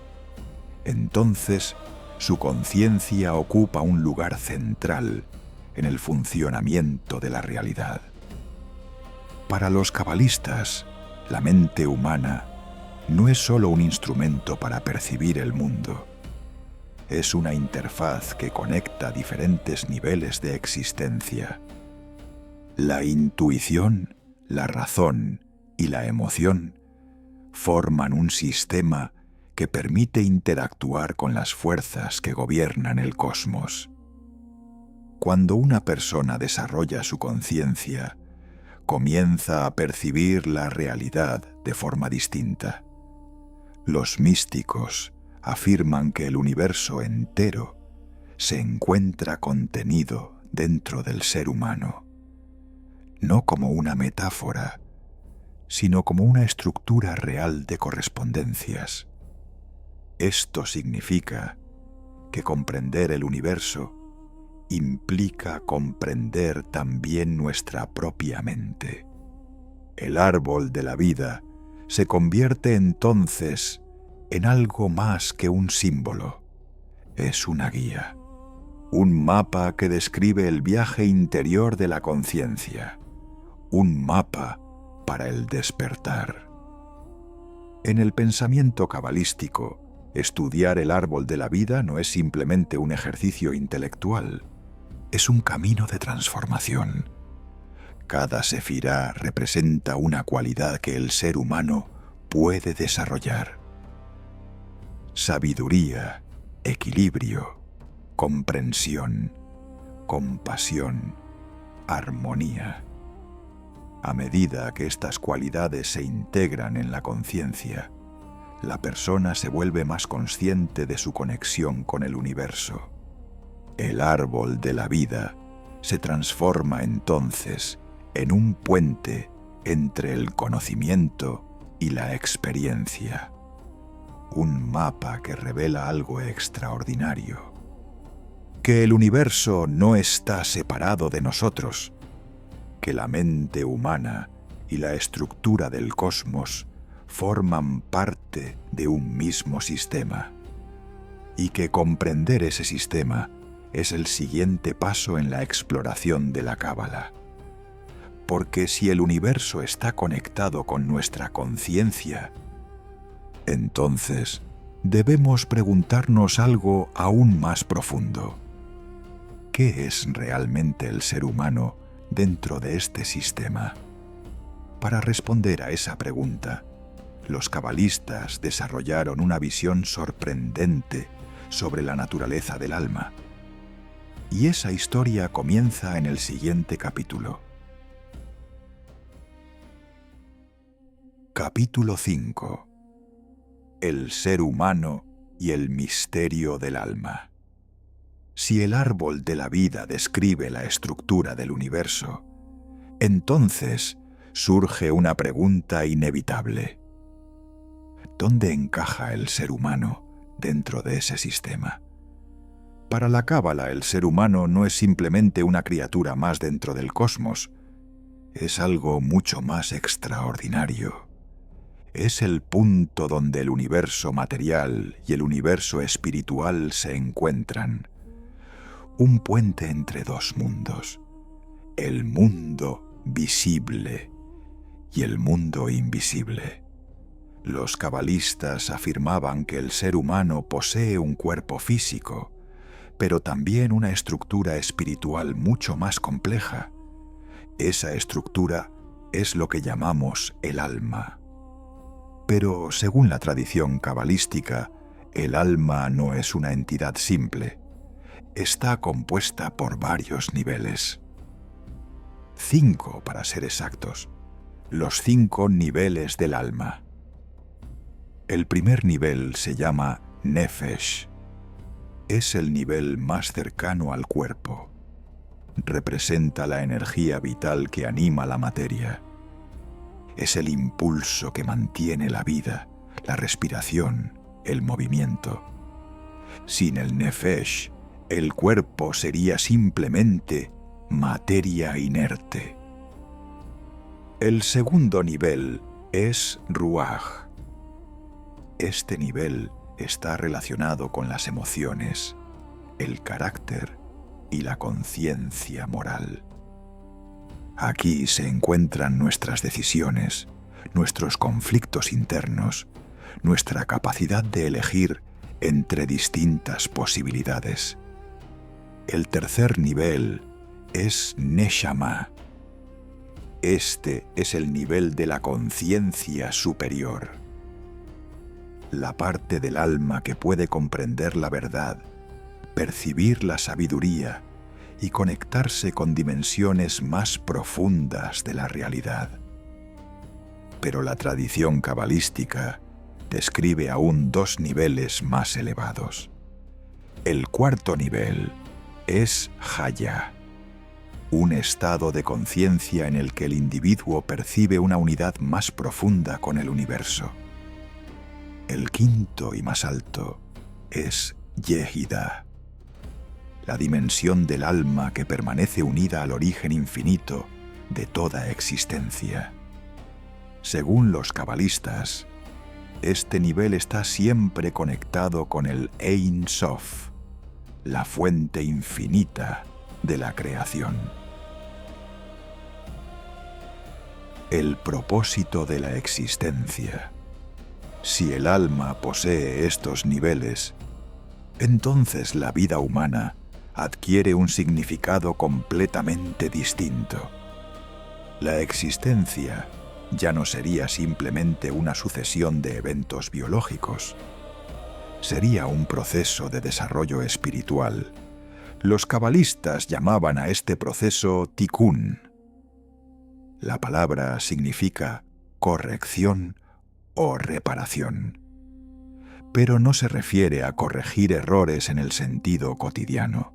entonces su conciencia ocupa un lugar central en el funcionamiento de la realidad. Para los cabalistas, la mente humana no es solo un instrumento para percibir el mundo. Es una interfaz que conecta diferentes niveles de existencia. La intuición, la razón y la emoción forman un sistema que permite interactuar con las fuerzas que gobiernan el cosmos. Cuando una persona desarrolla su conciencia, comienza a percibir la realidad de forma distinta. Los místicos afirman que el universo entero se encuentra contenido dentro del ser humano, no como una metáfora, sino como una estructura real de correspondencias. Esto significa que comprender el universo implica comprender también nuestra propia mente. El árbol de la vida se convierte entonces en algo más que un símbolo. Es una guía, un mapa que describe el viaje interior de la conciencia, un mapa para el despertar. En el pensamiento cabalístico, estudiar el árbol de la vida no es simplemente un ejercicio intelectual, es un camino de transformación. Cada sefirá representa una cualidad que el ser humano puede desarrollar. Sabiduría, equilibrio, comprensión, compasión, armonía. A medida que estas cualidades se integran en la conciencia, la persona se vuelve más consciente de su conexión con el universo. El árbol de la vida se transforma entonces en un puente entre el conocimiento y la experiencia. Un mapa que revela algo extraordinario. Que el universo no está separado de nosotros, que la mente humana y la estructura del cosmos forman parte de un mismo sistema, y que comprender ese sistema es el siguiente paso en la exploración de la cábala. Porque si el universo está conectado con nuestra conciencia, entonces debemos preguntarnos algo aún más profundo. ¿Qué es realmente el ser humano dentro de este sistema? Para responder a esa pregunta, los cabalistas desarrollaron una visión sorprendente sobre la naturaleza del alma. Y esa historia comienza en el siguiente capítulo. Capítulo 5. el ser humano y el misterio del alma. Si el árbol de la vida describe la estructura del universo, entonces surge una pregunta inevitable. ¿Dónde encaja el ser humano dentro de ese sistema? Para la Cábala, el ser humano no es simplemente una criatura más dentro del cosmos, es algo mucho más extraordinario. Es el punto donde el universo material y el universo espiritual se encuentran. Un puente entre dos mundos. El mundo visible y el mundo invisible. Los cabalistas afirmaban que el ser humano posee un cuerpo físico, pero también una estructura espiritual mucho más compleja. Esa estructura es lo que llamamos el alma. Pero, según la tradición cabalística, el alma no es una entidad simple. Está compuesta por varios niveles. 5, para ser exactos. Los 5 niveles del alma. El primer nivel se llama Nefesh. Es el nivel más cercano al cuerpo. Representa la energía vital que anima la materia. Es el impulso que mantiene la vida, la respiración, el movimiento. Sin el Nefesh, el cuerpo sería simplemente materia inerte. El segundo nivel es Ruach. Este nivel está relacionado con las emociones, el carácter y la conciencia moral. Aquí se encuentran nuestras decisiones, nuestros conflictos internos, nuestra capacidad de elegir entre distintas posibilidades. El tercer nivel es Neshama. Este es el nivel de la conciencia superior. La parte del alma que puede comprender la verdad, percibir la sabiduría y conectarse con dimensiones más profundas de la realidad. Pero la tradición cabalística describe aún 2 niveles más elevados. El cuarto nivel es Haya, un estado de conciencia en el que el individuo percibe una unidad más profunda con el universo. El quinto y más alto es Yehida, la dimensión del alma que permanece unida al origen infinito de toda existencia. Según los cabalistas, este nivel está siempre conectado con el Ein Sof, la fuente infinita de la creación. El propósito de la existencia. Si el alma posee estos niveles, entonces la vida humana adquiere un significado completamente distinto. La existencia ya no sería simplemente una sucesión de eventos biológicos. Sería un proceso de desarrollo espiritual. Los cabalistas llamaban a este proceso tikkun. La palabra significa corrección o reparación, pero no se refiere a corregir errores en el sentido cotidiano.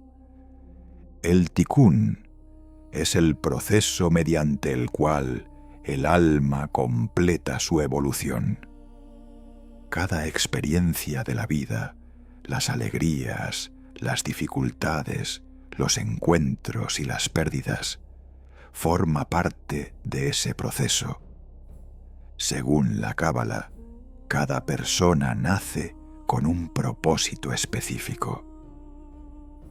El tikkun es el proceso mediante el cual el alma completa su evolución. Cada experiencia de la vida, las alegrías, las dificultades, los encuentros y las pérdidas, forma parte de ese proceso. Según la Cábala, cada persona nace con un propósito específico,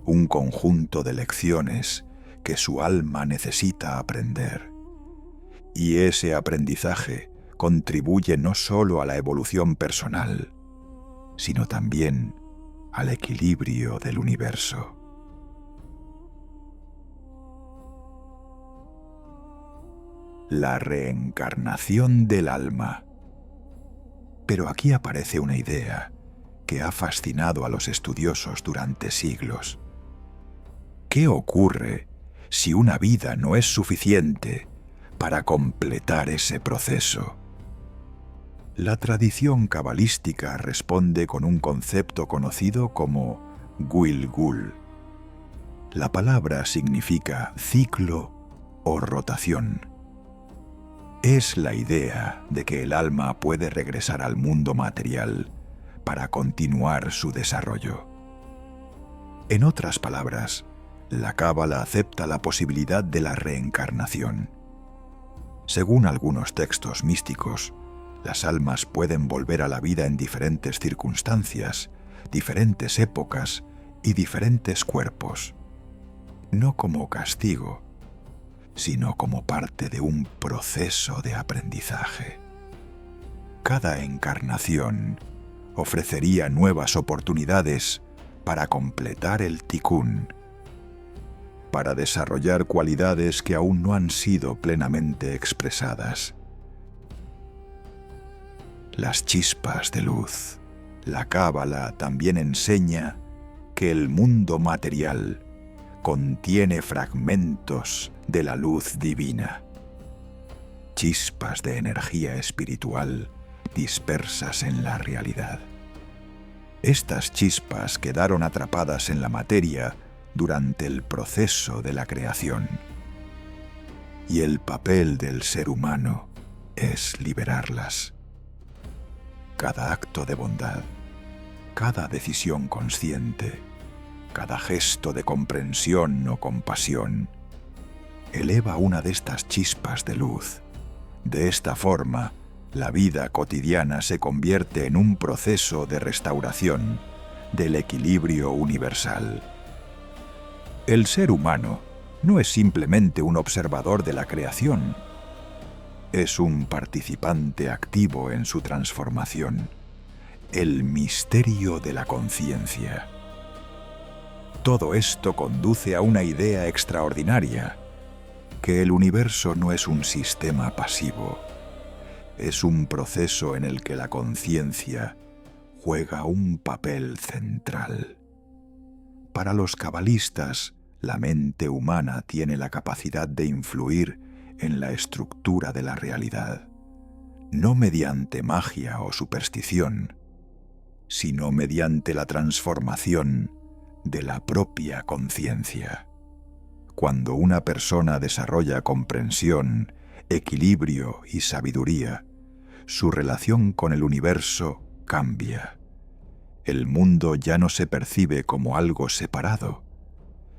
un conjunto de lecciones que su alma necesita aprender. Y ese aprendizaje contribuye no solo a la evolución personal, sino también al equilibrio del universo. La reencarnación del alma. Pero aquí aparece una idea que ha fascinado a los estudiosos durante siglos. ¿Qué ocurre si una vida no es suficiente para completar ese proceso? La tradición cabalística responde con un concepto conocido como Gilgul. La palabra significa ciclo o rotación. Es la idea de que el alma puede regresar al mundo material para continuar su desarrollo. En otras palabras, la Cábala acepta la posibilidad de la reencarnación. Según algunos textos místicos, las almas pueden volver a la vida en diferentes circunstancias, diferentes épocas y diferentes cuerpos, no como castigo, sino como parte de un proceso de aprendizaje. Cada encarnación ofrecería nuevas oportunidades para completar el tikkun, para desarrollar cualidades que aún no han sido plenamente expresadas. Las chispas de luz. La Cábala también enseña que el mundo material contiene fragmentos de la luz divina, chispas de energía espiritual dispersas en la realidad. Estas chispas quedaron atrapadas en la materia durante el proceso de la creación. Y el papel del ser humano es liberarlas. Cada acto de bondad, cada decisión consciente, cada gesto de comprensión o compasión, eleva una de estas chispas de luz. De esta forma, la vida cotidiana se convierte en un proceso de restauración del equilibrio universal. El ser humano no es simplemente un observador de la creación, es un participante activo en su transformación, el misterio de la conciencia. Todo esto conduce a una idea extraordinaria, que el universo no es un sistema pasivo, es un proceso en el que la conciencia juega un papel central. Para los cabalistas, la mente humana tiene la capacidad de influir en la estructura de la realidad, no mediante magia o superstición, sino mediante la transformación de la propia conciencia. Cuando una persona desarrolla comprensión, equilibrio y sabiduría, su relación con el universo cambia. El mundo ya no se percibe como algo separado,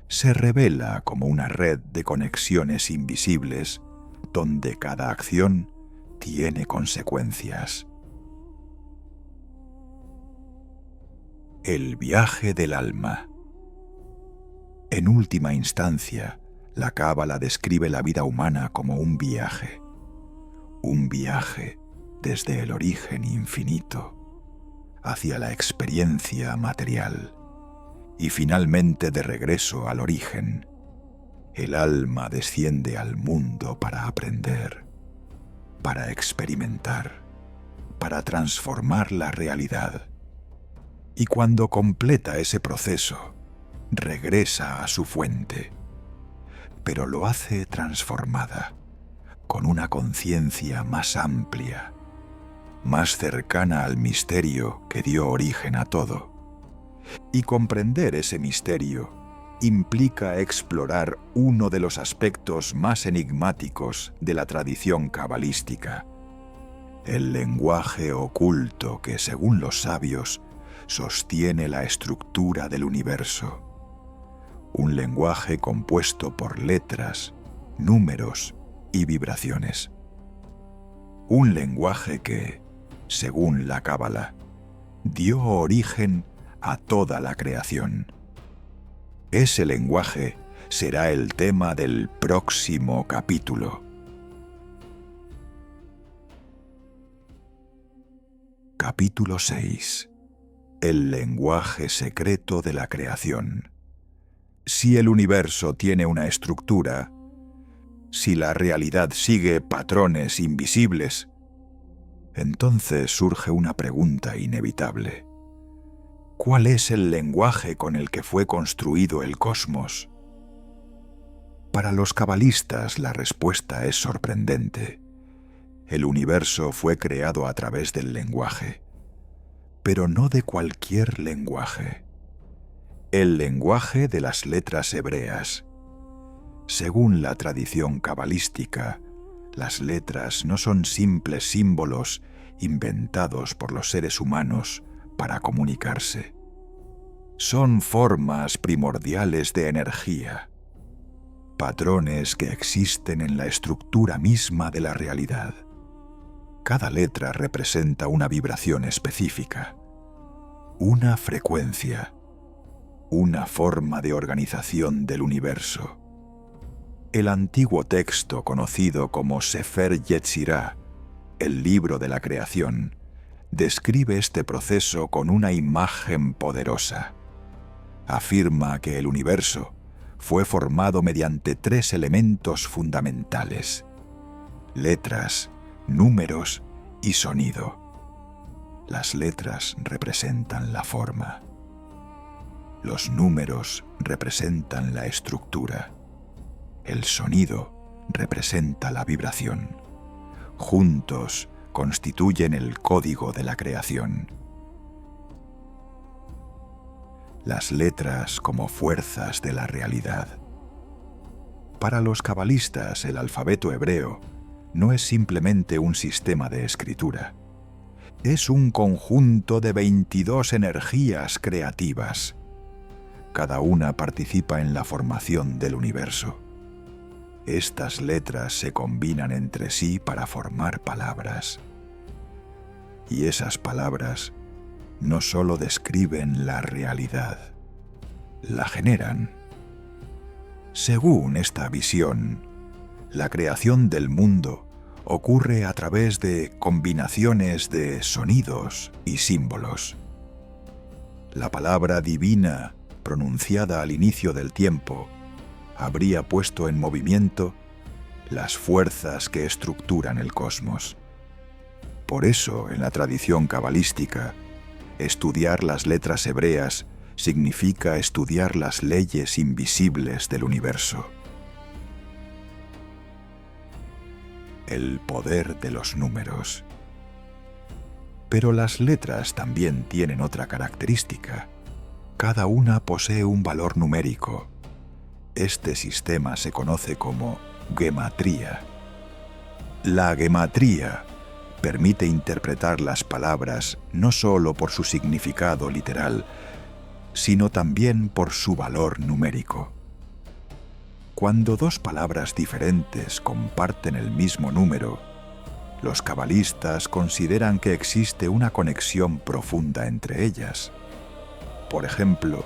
se revela como una red de conexiones invisibles donde cada acción tiene consecuencias. El viaje del alma. En última instancia, la Cábala describe la vida humana como un viaje desde el origen infinito hacia la experiencia material y finalmente de regreso al origen. El alma desciende al mundo para aprender, para experimentar, para transformar la realidad. Y cuando completa ese proceso, regresa a su fuente, pero lo hace transformada, con una conciencia más amplia, más cercana al misterio que dio origen a todo. Y comprender ese misterio implica explorar uno de los aspectos más enigmáticos de la tradición cabalística, el lenguaje oculto que, según los sabios, sostiene la estructura del universo. Un lenguaje compuesto por letras, números y vibraciones. Un lenguaje que, según la Cábala, dio origen a toda la creación. Ese lenguaje será el tema del próximo capítulo. Capítulo 6. El lenguaje secreto de la creación. Si el universo tiene una estructura, si la realidad sigue patrones invisibles, entonces surge una pregunta inevitable. ¿Cuál es el lenguaje con el que fue construido el cosmos? Para los cabalistas la respuesta es sorprendente. El universo fue creado a través del lenguaje, pero no de cualquier lenguaje. El lenguaje de las letras hebreas. Según la tradición cabalística, las letras no son simples símbolos inventados por los seres humanos para comunicarse. Son formas primordiales de energía, patrones que existen en la estructura misma de la realidad. Cada letra representa una vibración específica, una frecuencia, una forma de organización del universo. El antiguo texto conocido como Sefer Yetzirah, el libro de la creación, describe este proceso con una imagen poderosa. Afirma que el universo fue formado mediante 3 elementos fundamentales: letras, números y sonido. Las letras representan la forma. Los números representan la estructura. El sonido representa la vibración. Juntos constituyen el código de la creación. Las letras como fuerzas de la realidad. Para los cabalistas, el alfabeto hebreo no es simplemente un sistema de escritura. Es un conjunto de 22 energías creativas. Cada una participa en la formación del universo. Estas letras se combinan entre sí para formar palabras. Y esas palabras no solo describen la realidad, la generan. Según esta visión, la creación del mundo ocurre a través de combinaciones de sonidos y símbolos. La palabra divina, pronunciada al inicio del tiempo, habría puesto en movimiento las fuerzas que estructuran el cosmos. Por eso, en la tradición cabalística, estudiar las letras hebreas significa estudiar las leyes invisibles del universo. El poder de los números. Pero las letras también tienen otra característica. Cada una posee un valor numérico. Este sistema se conoce como gematría. La gematría permite interpretar las palabras no solo por su significado literal, sino también por su valor numérico. Cuando 2 palabras diferentes comparten el mismo número, los cabalistas consideran que existe una conexión profunda entre ellas. Por ejemplo,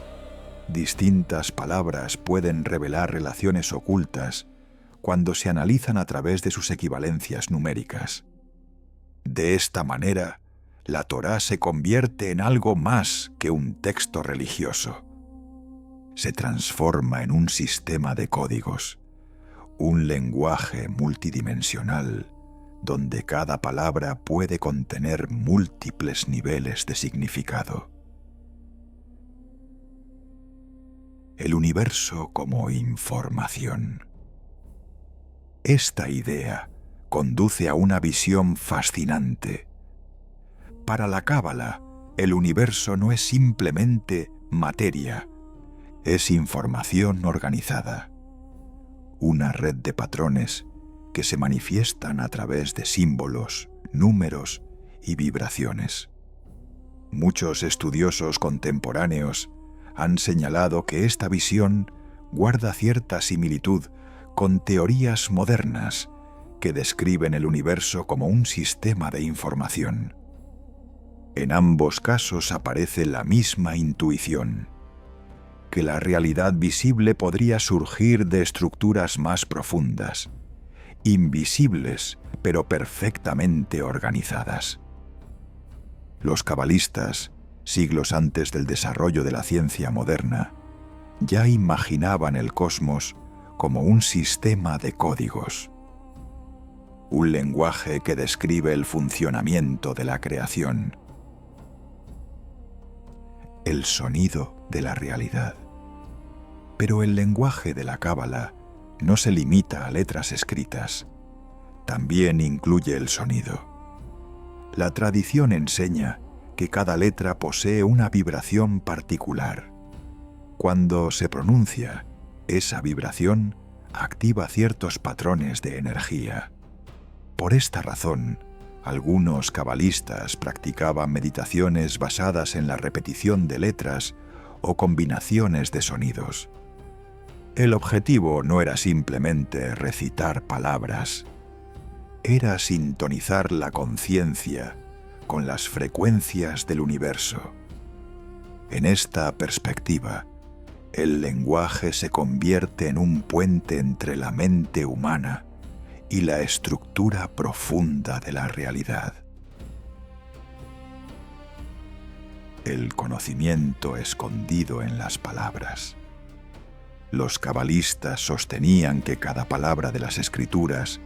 distintas palabras pueden revelar relaciones ocultas cuando se analizan a través de sus equivalencias numéricas. De esta manera, la Torá se convierte en algo más que un texto religioso. Se transforma en un sistema de códigos, un lenguaje multidimensional donde cada palabra puede contener múltiples niveles de significado. El universo como información. Esta idea conduce a una visión fascinante. Para la Cábala, el universo no es simplemente materia, es información organizada, una red de patrones que se manifiestan a través de símbolos, números y vibraciones. Muchos estudiosos contemporáneos han señalado que esta visión guarda cierta similitud con teorías modernas que describen el universo como un sistema de información. En ambos casos aparece la misma intuición, que la realidad visible podría surgir de estructuras más profundas, invisibles pero perfectamente organizadas. Los cabalistas, siglos antes del desarrollo de la ciencia moderna, ya imaginaban el cosmos como un sistema de códigos, un lenguaje que describe el funcionamiento de la creación. El sonido de la realidad. Pero el lenguaje de la Cábala no se limita a letras escritas. también incluye el sonido. La tradición enseña que cada letra posee una vibración particular. Cuando se pronuncia, esa vibración activa ciertos patrones de energía. Por esta razón, algunos cabalistas practicaban meditaciones basadas en la repetición de letras o combinaciones de sonidos. El objetivo no era simplemente recitar palabras, era sintonizar la conciencia con las frecuencias del universo. En esta perspectiva, el lenguaje se convierte en un puente entre la mente humana y la estructura profunda de la realidad. El conocimiento escondido en las palabras. Los cabalistas sostenían que cada palabra de las escrituras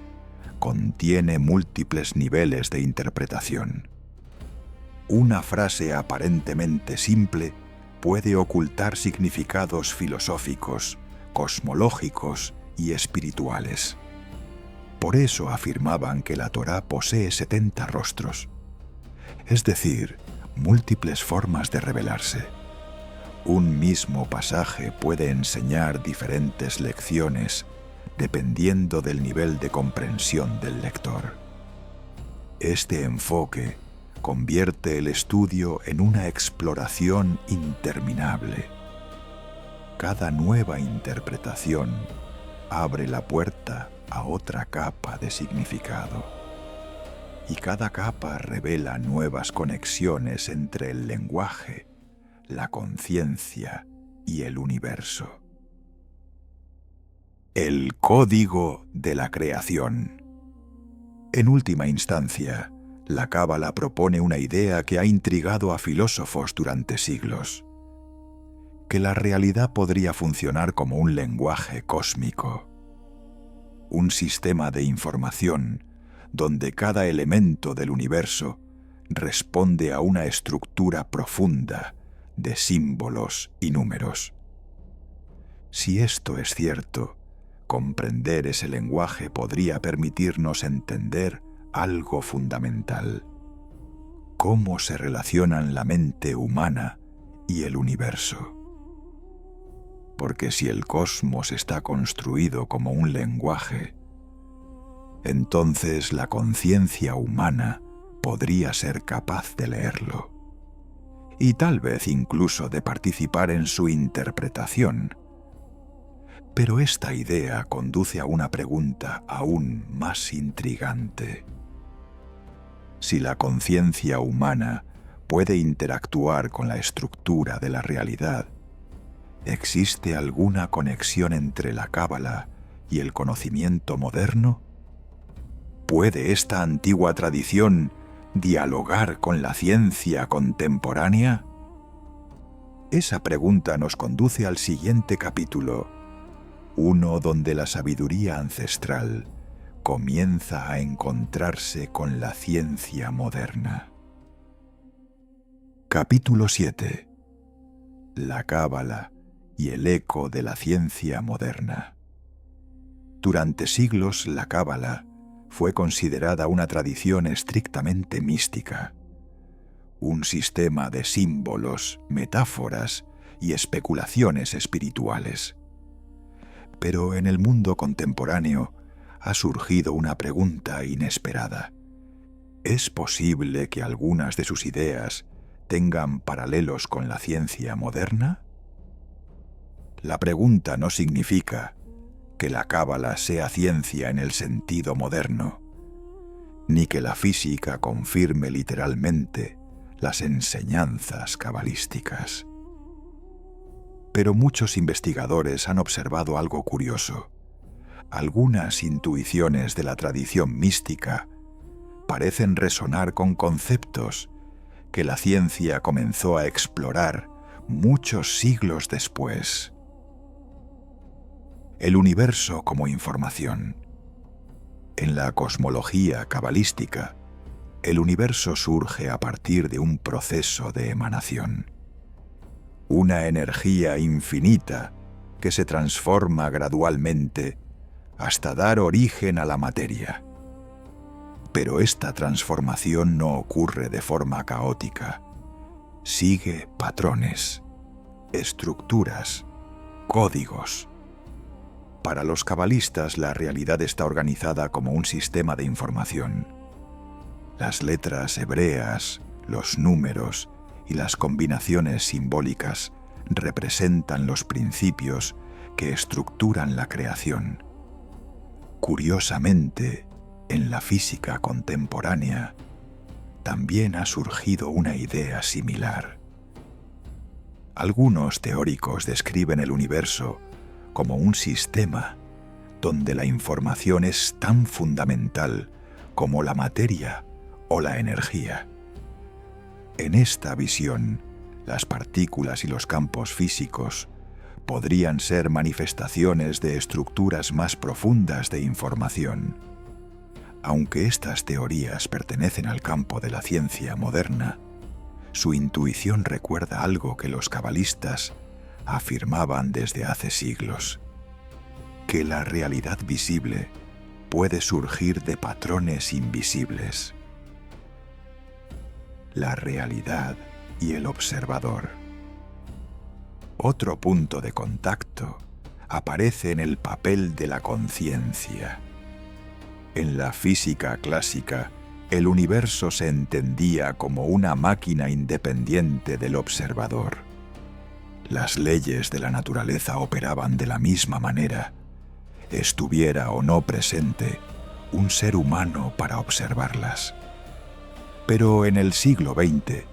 contiene múltiples niveles de interpretación. Una frase aparentemente simple puede ocultar significados filosóficos, cosmológicos y espirituales. Por eso afirmaban que la Torá posee 70 rostros, es decir, múltiples formas de revelarse. Un mismo pasaje puede enseñar diferentes lecciones dependiendo del nivel de comprensión del lector. Este enfoque convierte el estudio en una exploración interminable. Cada nueva interpretación abre la puerta a otra capa de significado, y cada capa revela nuevas conexiones entre el lenguaje, la conciencia y el universo. El código de la creación. En última instancia, la Cábala propone una idea que ha intrigado a filósofos durante siglos: que la realidad podría funcionar como un lenguaje cósmico, un sistema de información donde cada elemento del universo responde a una estructura profunda de símbolos y números. Si esto es cierto, comprender ese lenguaje podría permitirnos entender algo fundamental: cómo se relacionan la mente humana y el universo. Porque si el cosmos está construido como un lenguaje, entonces la conciencia humana podría ser capaz de leerlo, y tal vez incluso de participar en su interpretación. Pero esta idea conduce a una pregunta aún más intrigante. Si la conciencia humana puede interactuar con la estructura de la realidad, ¿existe alguna conexión entre la Cábala y el conocimiento moderno? ¿Puede esta antigua tradición dialogar con la ciencia contemporánea? Esa pregunta nos conduce al siguiente capítulo, uno donde la sabiduría ancestral comienza a encontrarse con la ciencia moderna. Capítulo 7. La Cábala y el eco de la ciencia moderna. Durante siglos, la Cábala fue considerada una tradición estrictamente mística, un sistema de símbolos, metáforas y especulaciones espirituales. Pero en el mundo contemporáneo ha surgido una pregunta inesperada. ¿Es posible que algunas de sus ideas tengan paralelos con la ciencia moderna? La pregunta no significa que la Cábala sea ciencia en el sentido moderno, ni que la física confirme literalmente las enseñanzas cabalísticas. Pero muchos investigadores han observado algo curioso. Algunas intuiciones de la tradición mística parecen resonar con conceptos que la ciencia comenzó a explorar muchos siglos después. El universo como información. En la cosmología cabalística, el universo surge a partir de un proceso de emanación. Una energía infinita que se transforma gradualmente hasta dar origen a la materia. Pero esta transformación no ocurre de forma caótica. Sigue patrones, estructuras, códigos. Para los cabalistas, la realidad está organizada como un sistema de información. Las letras hebreas, los números y las combinaciones simbólicas representan los principios que estructuran la creación. Curiosamente, en la física contemporánea, también ha surgido una idea similar. Algunos teóricos describen el universo como un sistema donde la información es tan fundamental como la materia o la energía. En esta visión, las partículas y los campos físicos podrían ser manifestaciones de estructuras más profundas de información. Aunque estas teorías pertenecen al campo de la ciencia moderna, su intuición recuerda algo que los cabalistas afirmaban desde hace siglos: que la realidad visible puede surgir de patrones invisibles. La realidad y el observador. Otro punto de contacto aparece en el papel de la conciencia. En la física clásica, el universo se entendía como una máquina independiente del observador. Las leyes de la naturaleza operaban de la misma manera, estuviera o no presente un ser humano para observarlas. Pero en el siglo XX,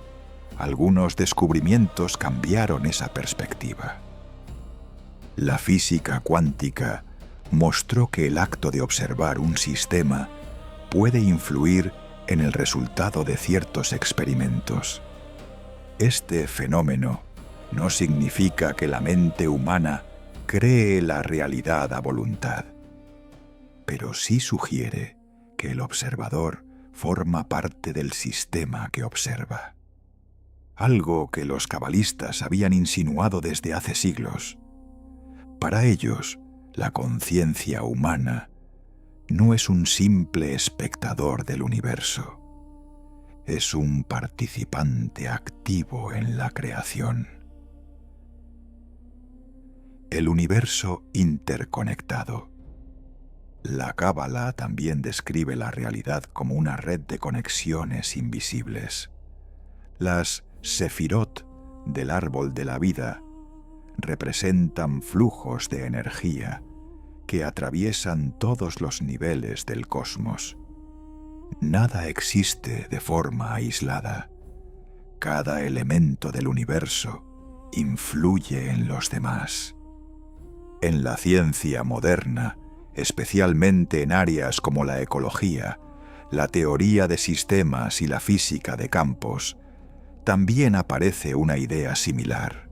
algunos descubrimientos cambiaron esa perspectiva. La física cuántica mostró que el acto de observar un sistema puede influir en el resultado de ciertos experimentos. Este fenómeno no significa que la mente humana cree la realidad a voluntad, pero sí sugiere que el observador forma parte del sistema que observa. Algo que los cabalistas habían insinuado desde hace siglos. Para ellos, la conciencia humana no es un simple espectador del universo, es un participante activo en la creación. El universo interconectado. La Cábala también describe la realidad como una red de conexiones invisibles. Las sefirot del árbol de la vida representan flujos de energía que atraviesan todos los niveles del cosmos. Nada existe de forma aislada. Cada elemento del universo influye en los demás. En la ciencia moderna, especialmente en áreas como la ecología, la teoría de sistemas y la física de campos, también aparece una idea similar.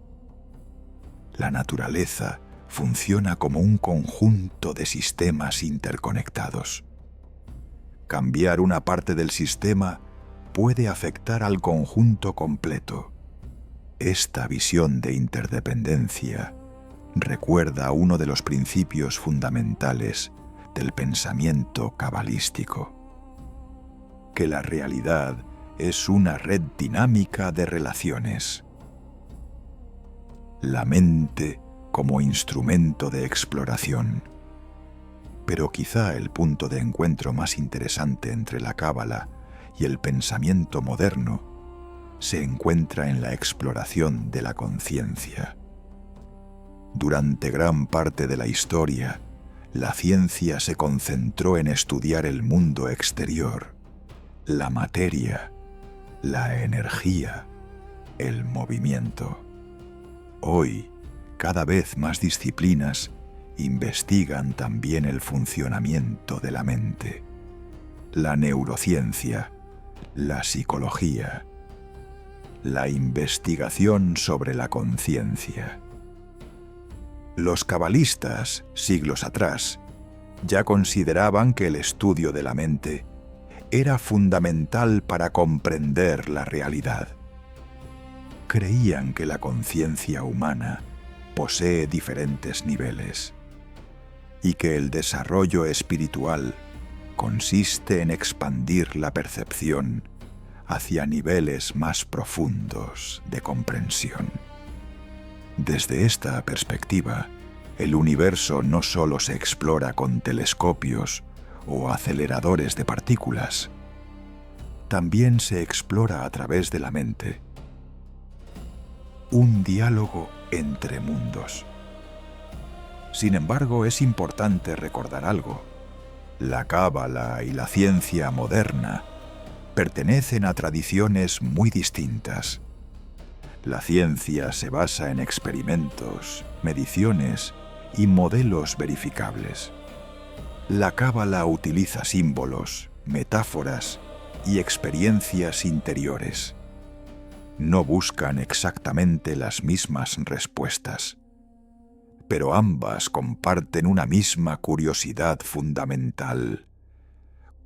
La naturaleza funciona como un conjunto de sistemas interconectados. Cambiar una parte del sistema puede afectar al conjunto completo. Esta visión de interdependencia recuerda uno de los principios fundamentales del pensamiento cabalístico: que la realidad es una red dinámica de relaciones. La mente como instrumento de exploración. Pero quizá el punto de encuentro más interesante entre la Cábala y el pensamiento moderno se encuentra en la exploración de la conciencia. Durante gran parte de la historia, la ciencia se concentró en estudiar el mundo exterior, la materia, la energía, el movimiento. Hoy, cada vez más disciplinas investigan también el funcionamiento de la mente, la neurociencia, la psicología, la investigación sobre la conciencia. Los cabalistas, siglos atrás, ya consideraban que el estudio de la mente era fundamental para comprender la realidad. Creían que la conciencia humana posee diferentes niveles y que el desarrollo espiritual consiste en expandir la percepción hacia niveles más profundos de comprensión. Desde esta perspectiva, el universo no solo se explora con telescopios o aceleradores de partículas, también se explora a través de la mente. Un diálogo entre mundos. Sin embargo, es importante recordar algo. La cábala y la ciencia moderna pertenecen a tradiciones muy distintas. La ciencia se basa en experimentos, mediciones y modelos verificables. La cábala utiliza símbolos, metáforas y experiencias interiores. No buscan exactamente las mismas respuestas, pero ambas comparten una misma curiosidad fundamental: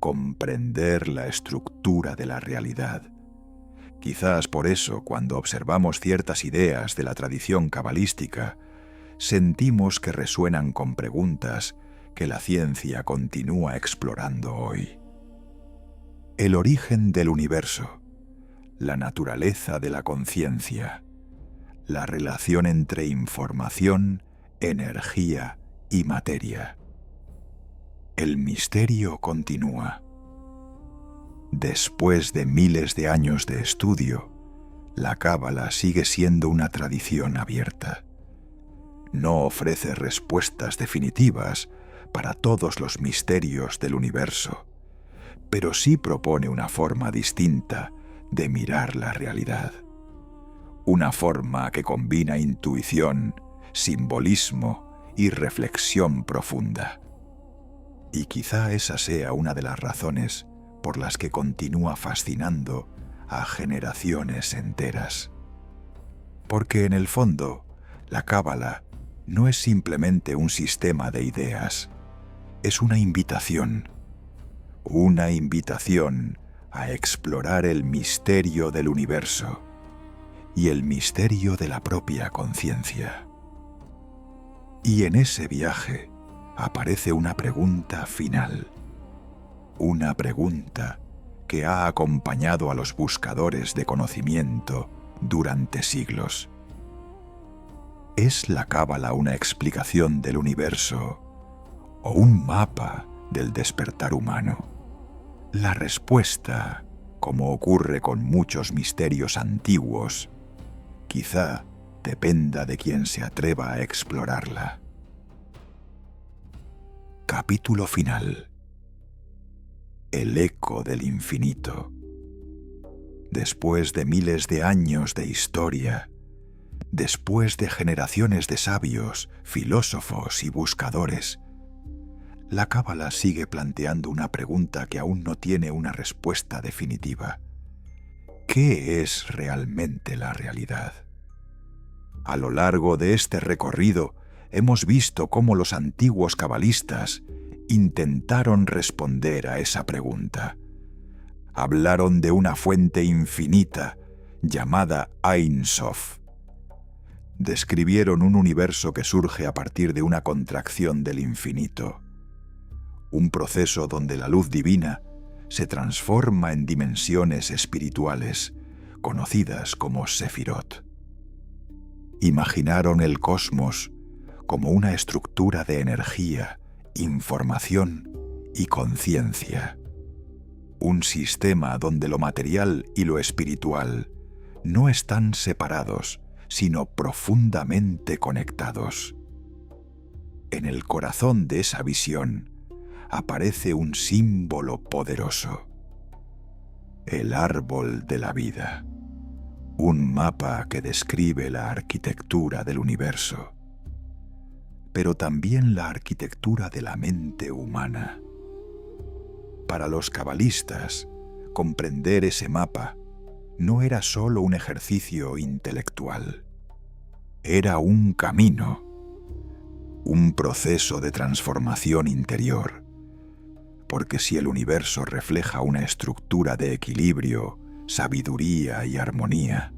comprender la estructura de la realidad. Quizás por eso, cuando observamos ciertas ideas de la tradición cabalística, sentimos que resuenan con preguntas que la ciencia continúa explorando hoy. El origen del universo, la naturaleza de la conciencia, la relación entre información, energía y materia. El misterio continúa. Después de miles de años de estudio, la cábala sigue siendo una tradición abierta. No ofrece respuestas definitivas para todos los misterios del universo, pero sí propone una forma distinta de mirar la realidad. Una forma que combina intuición, simbolismo y reflexión profunda. Y quizá esa sea una de las razones por las que continúa fascinando a generaciones enteras. Porque en el fondo, la cábala no es simplemente un sistema de ideas, es una invitación a explorar el misterio del universo y el misterio de la propia conciencia. Y en ese viaje aparece una pregunta final, una pregunta que ha acompañado a los buscadores de conocimiento durante siglos. ¿Es la cábala una explicación del universo o un mapa del despertar humano? La respuesta, como ocurre con muchos misterios antiguos, quizá dependa de quien se atreva a explorarla. Capítulo final. El eco del infinito. Después de miles de años de historia, después de generaciones de sabios, filósofos y buscadores, la cábala sigue planteando una pregunta que aún no tiene una respuesta definitiva. ¿Qué es realmente la realidad? A lo largo de este recorrido, hemos visto cómo los antiguos cabalistas intentaron responder a esa pregunta. Hablaron de una fuente infinita llamada Ein Sof. Describieron un universo que surge a partir de una contracción del infinito, un proceso donde la luz divina se transforma en dimensiones espirituales, conocidas como Sefirot. Imaginaron el cosmos como una estructura de energía, información y conciencia. Un sistema donde lo material y lo espiritual no están separados, sino profundamente conectados. En el corazón de esa visión aparece un símbolo poderoso: el árbol de la vida, un mapa que describe la arquitectura del universo, pero también la arquitectura de la mente humana. Para los cabalistas, comprender ese mapa no era solo un ejercicio intelectual, era un camino, un proceso de transformación interior, porque si el universo refleja una estructura de equilibrio, sabiduría y armonía,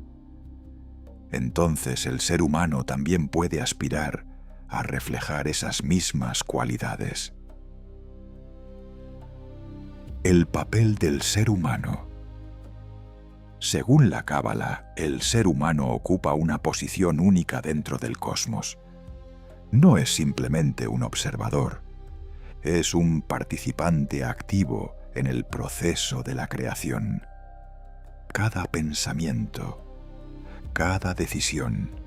entonces el ser humano también puede aspirar a reflejar esas mismas cualidades. El papel del ser humano. Según la Cábala, el ser humano ocupa una posición única dentro del cosmos. No es simplemente un observador, es un participante activo en el proceso de la creación. Cada pensamiento, cada decisión,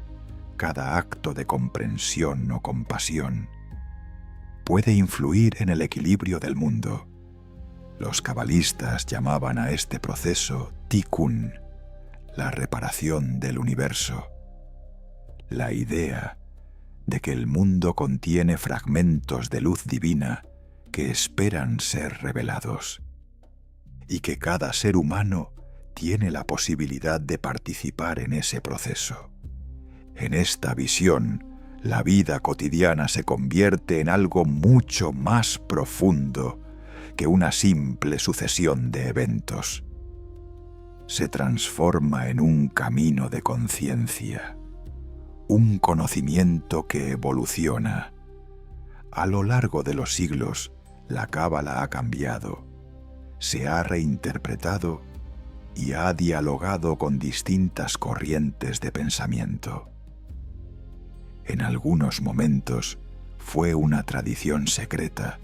cada acto de comprensión o compasión puede influir en el equilibrio del mundo. Los cabalistas llamaban a este proceso Tikkun, la reparación del universo. La idea de que el mundo contiene fragmentos de luz divina que esperan ser revelados, y que cada ser humano tiene la posibilidad de participar en ese proceso. En esta visión, la vida cotidiana se convierte en algo mucho más profundo que una simple sucesión de eventos. Se transforma en un camino de conciencia, un conocimiento que evoluciona. A lo largo de los siglos, la Cábala ha cambiado, se ha reinterpretado y ha dialogado con distintas corrientes de pensamiento. En algunos momentos fue una tradición secreta,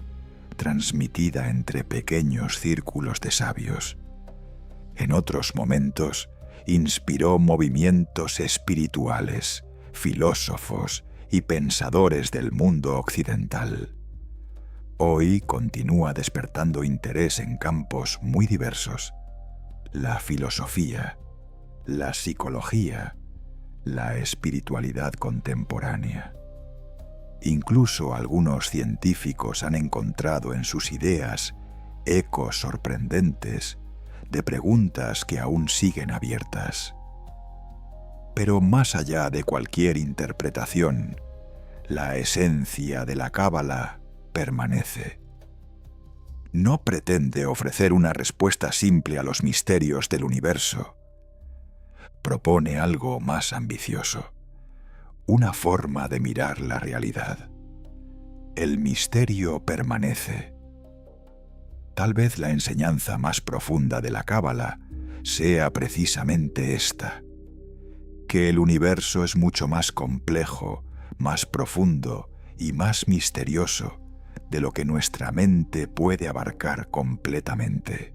transmitida entre pequeños círculos de sabios. En otros momentos inspiró movimientos espirituales, filósofos y pensadores del mundo occidental. Hoy continúa despertando interés en campos muy diversos: la filosofía, la psicología, la espiritualidad contemporánea. Incluso algunos científicos han encontrado en sus ideas ecos sorprendentes de preguntas que aún siguen abiertas. Pero más allá de cualquier interpretación, la esencia de la Cábala permanece. No pretende ofrecer una respuesta simple a los misterios del universo. Propone algo más ambicioso, una forma de mirar la realidad. El misterio permanece. Tal vez la enseñanza más profunda de la Cábala sea precisamente esta: que el universo es mucho más complejo, más profundo y más misterioso de lo que nuestra mente puede abarcar completamente.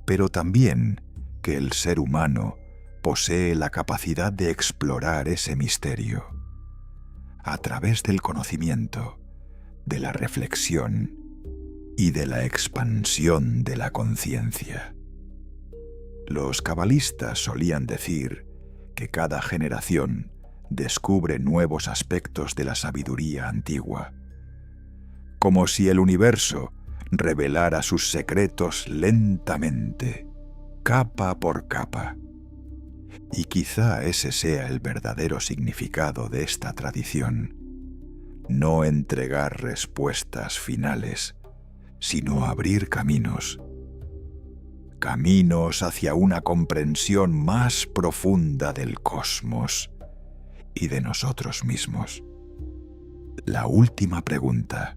Pero también que el ser humano posee la capacidad de explorar ese misterio a través del conocimiento, de la reflexión y de la expansión de la conciencia. Los cabalistas solían decir que cada generación descubre nuevos aspectos de la sabiduría antigua, como si el universo revelara sus secretos lentamente, capa por capa. Y quizá ese sea el verdadero significado de esta tradición: no entregar respuestas finales, sino abrir caminos hacia una comprensión más profunda del cosmos y de nosotros mismos. La última pregunta,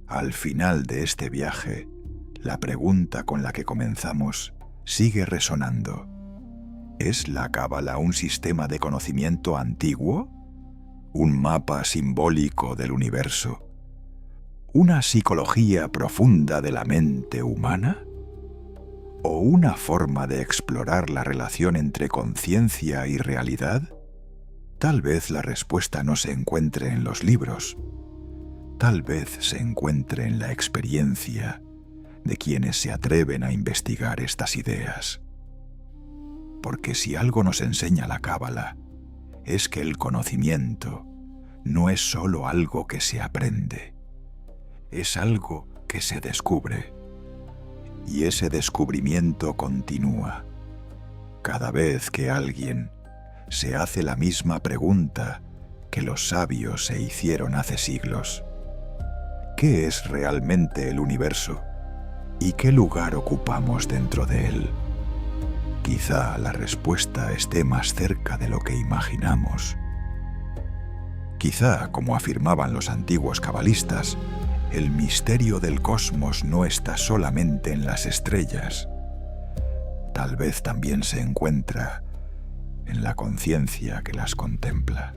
al final de este viaje, la pregunta con la que comenzamos, sigue resonando. ¿Es la Cábala un sistema de conocimiento antiguo? ¿Un mapa simbólico del universo? ¿Una psicología profunda de la mente humana? ¿O una forma de explorar la relación entre conciencia y realidad? Tal vez la respuesta no se encuentre en los libros. Tal vez se encuentre en la experiencia de quienes se atreven a investigar estas ideas. Porque si algo nos enseña la Cábala, es que el conocimiento no es solo algo que se aprende, es algo que se descubre. Y ese descubrimiento continúa cada vez que alguien se hace la misma pregunta que los sabios se hicieron hace siglos. ¿Qué es realmente el universo? ¿Y qué lugar ocupamos dentro de él? Quizá la respuesta esté más cerca de lo que imaginamos. Quizá, como afirmaban los antiguos cabalistas, el misterio del cosmos no está solamente en las estrellas. Tal vez también se encuentra en la conciencia que las contempla.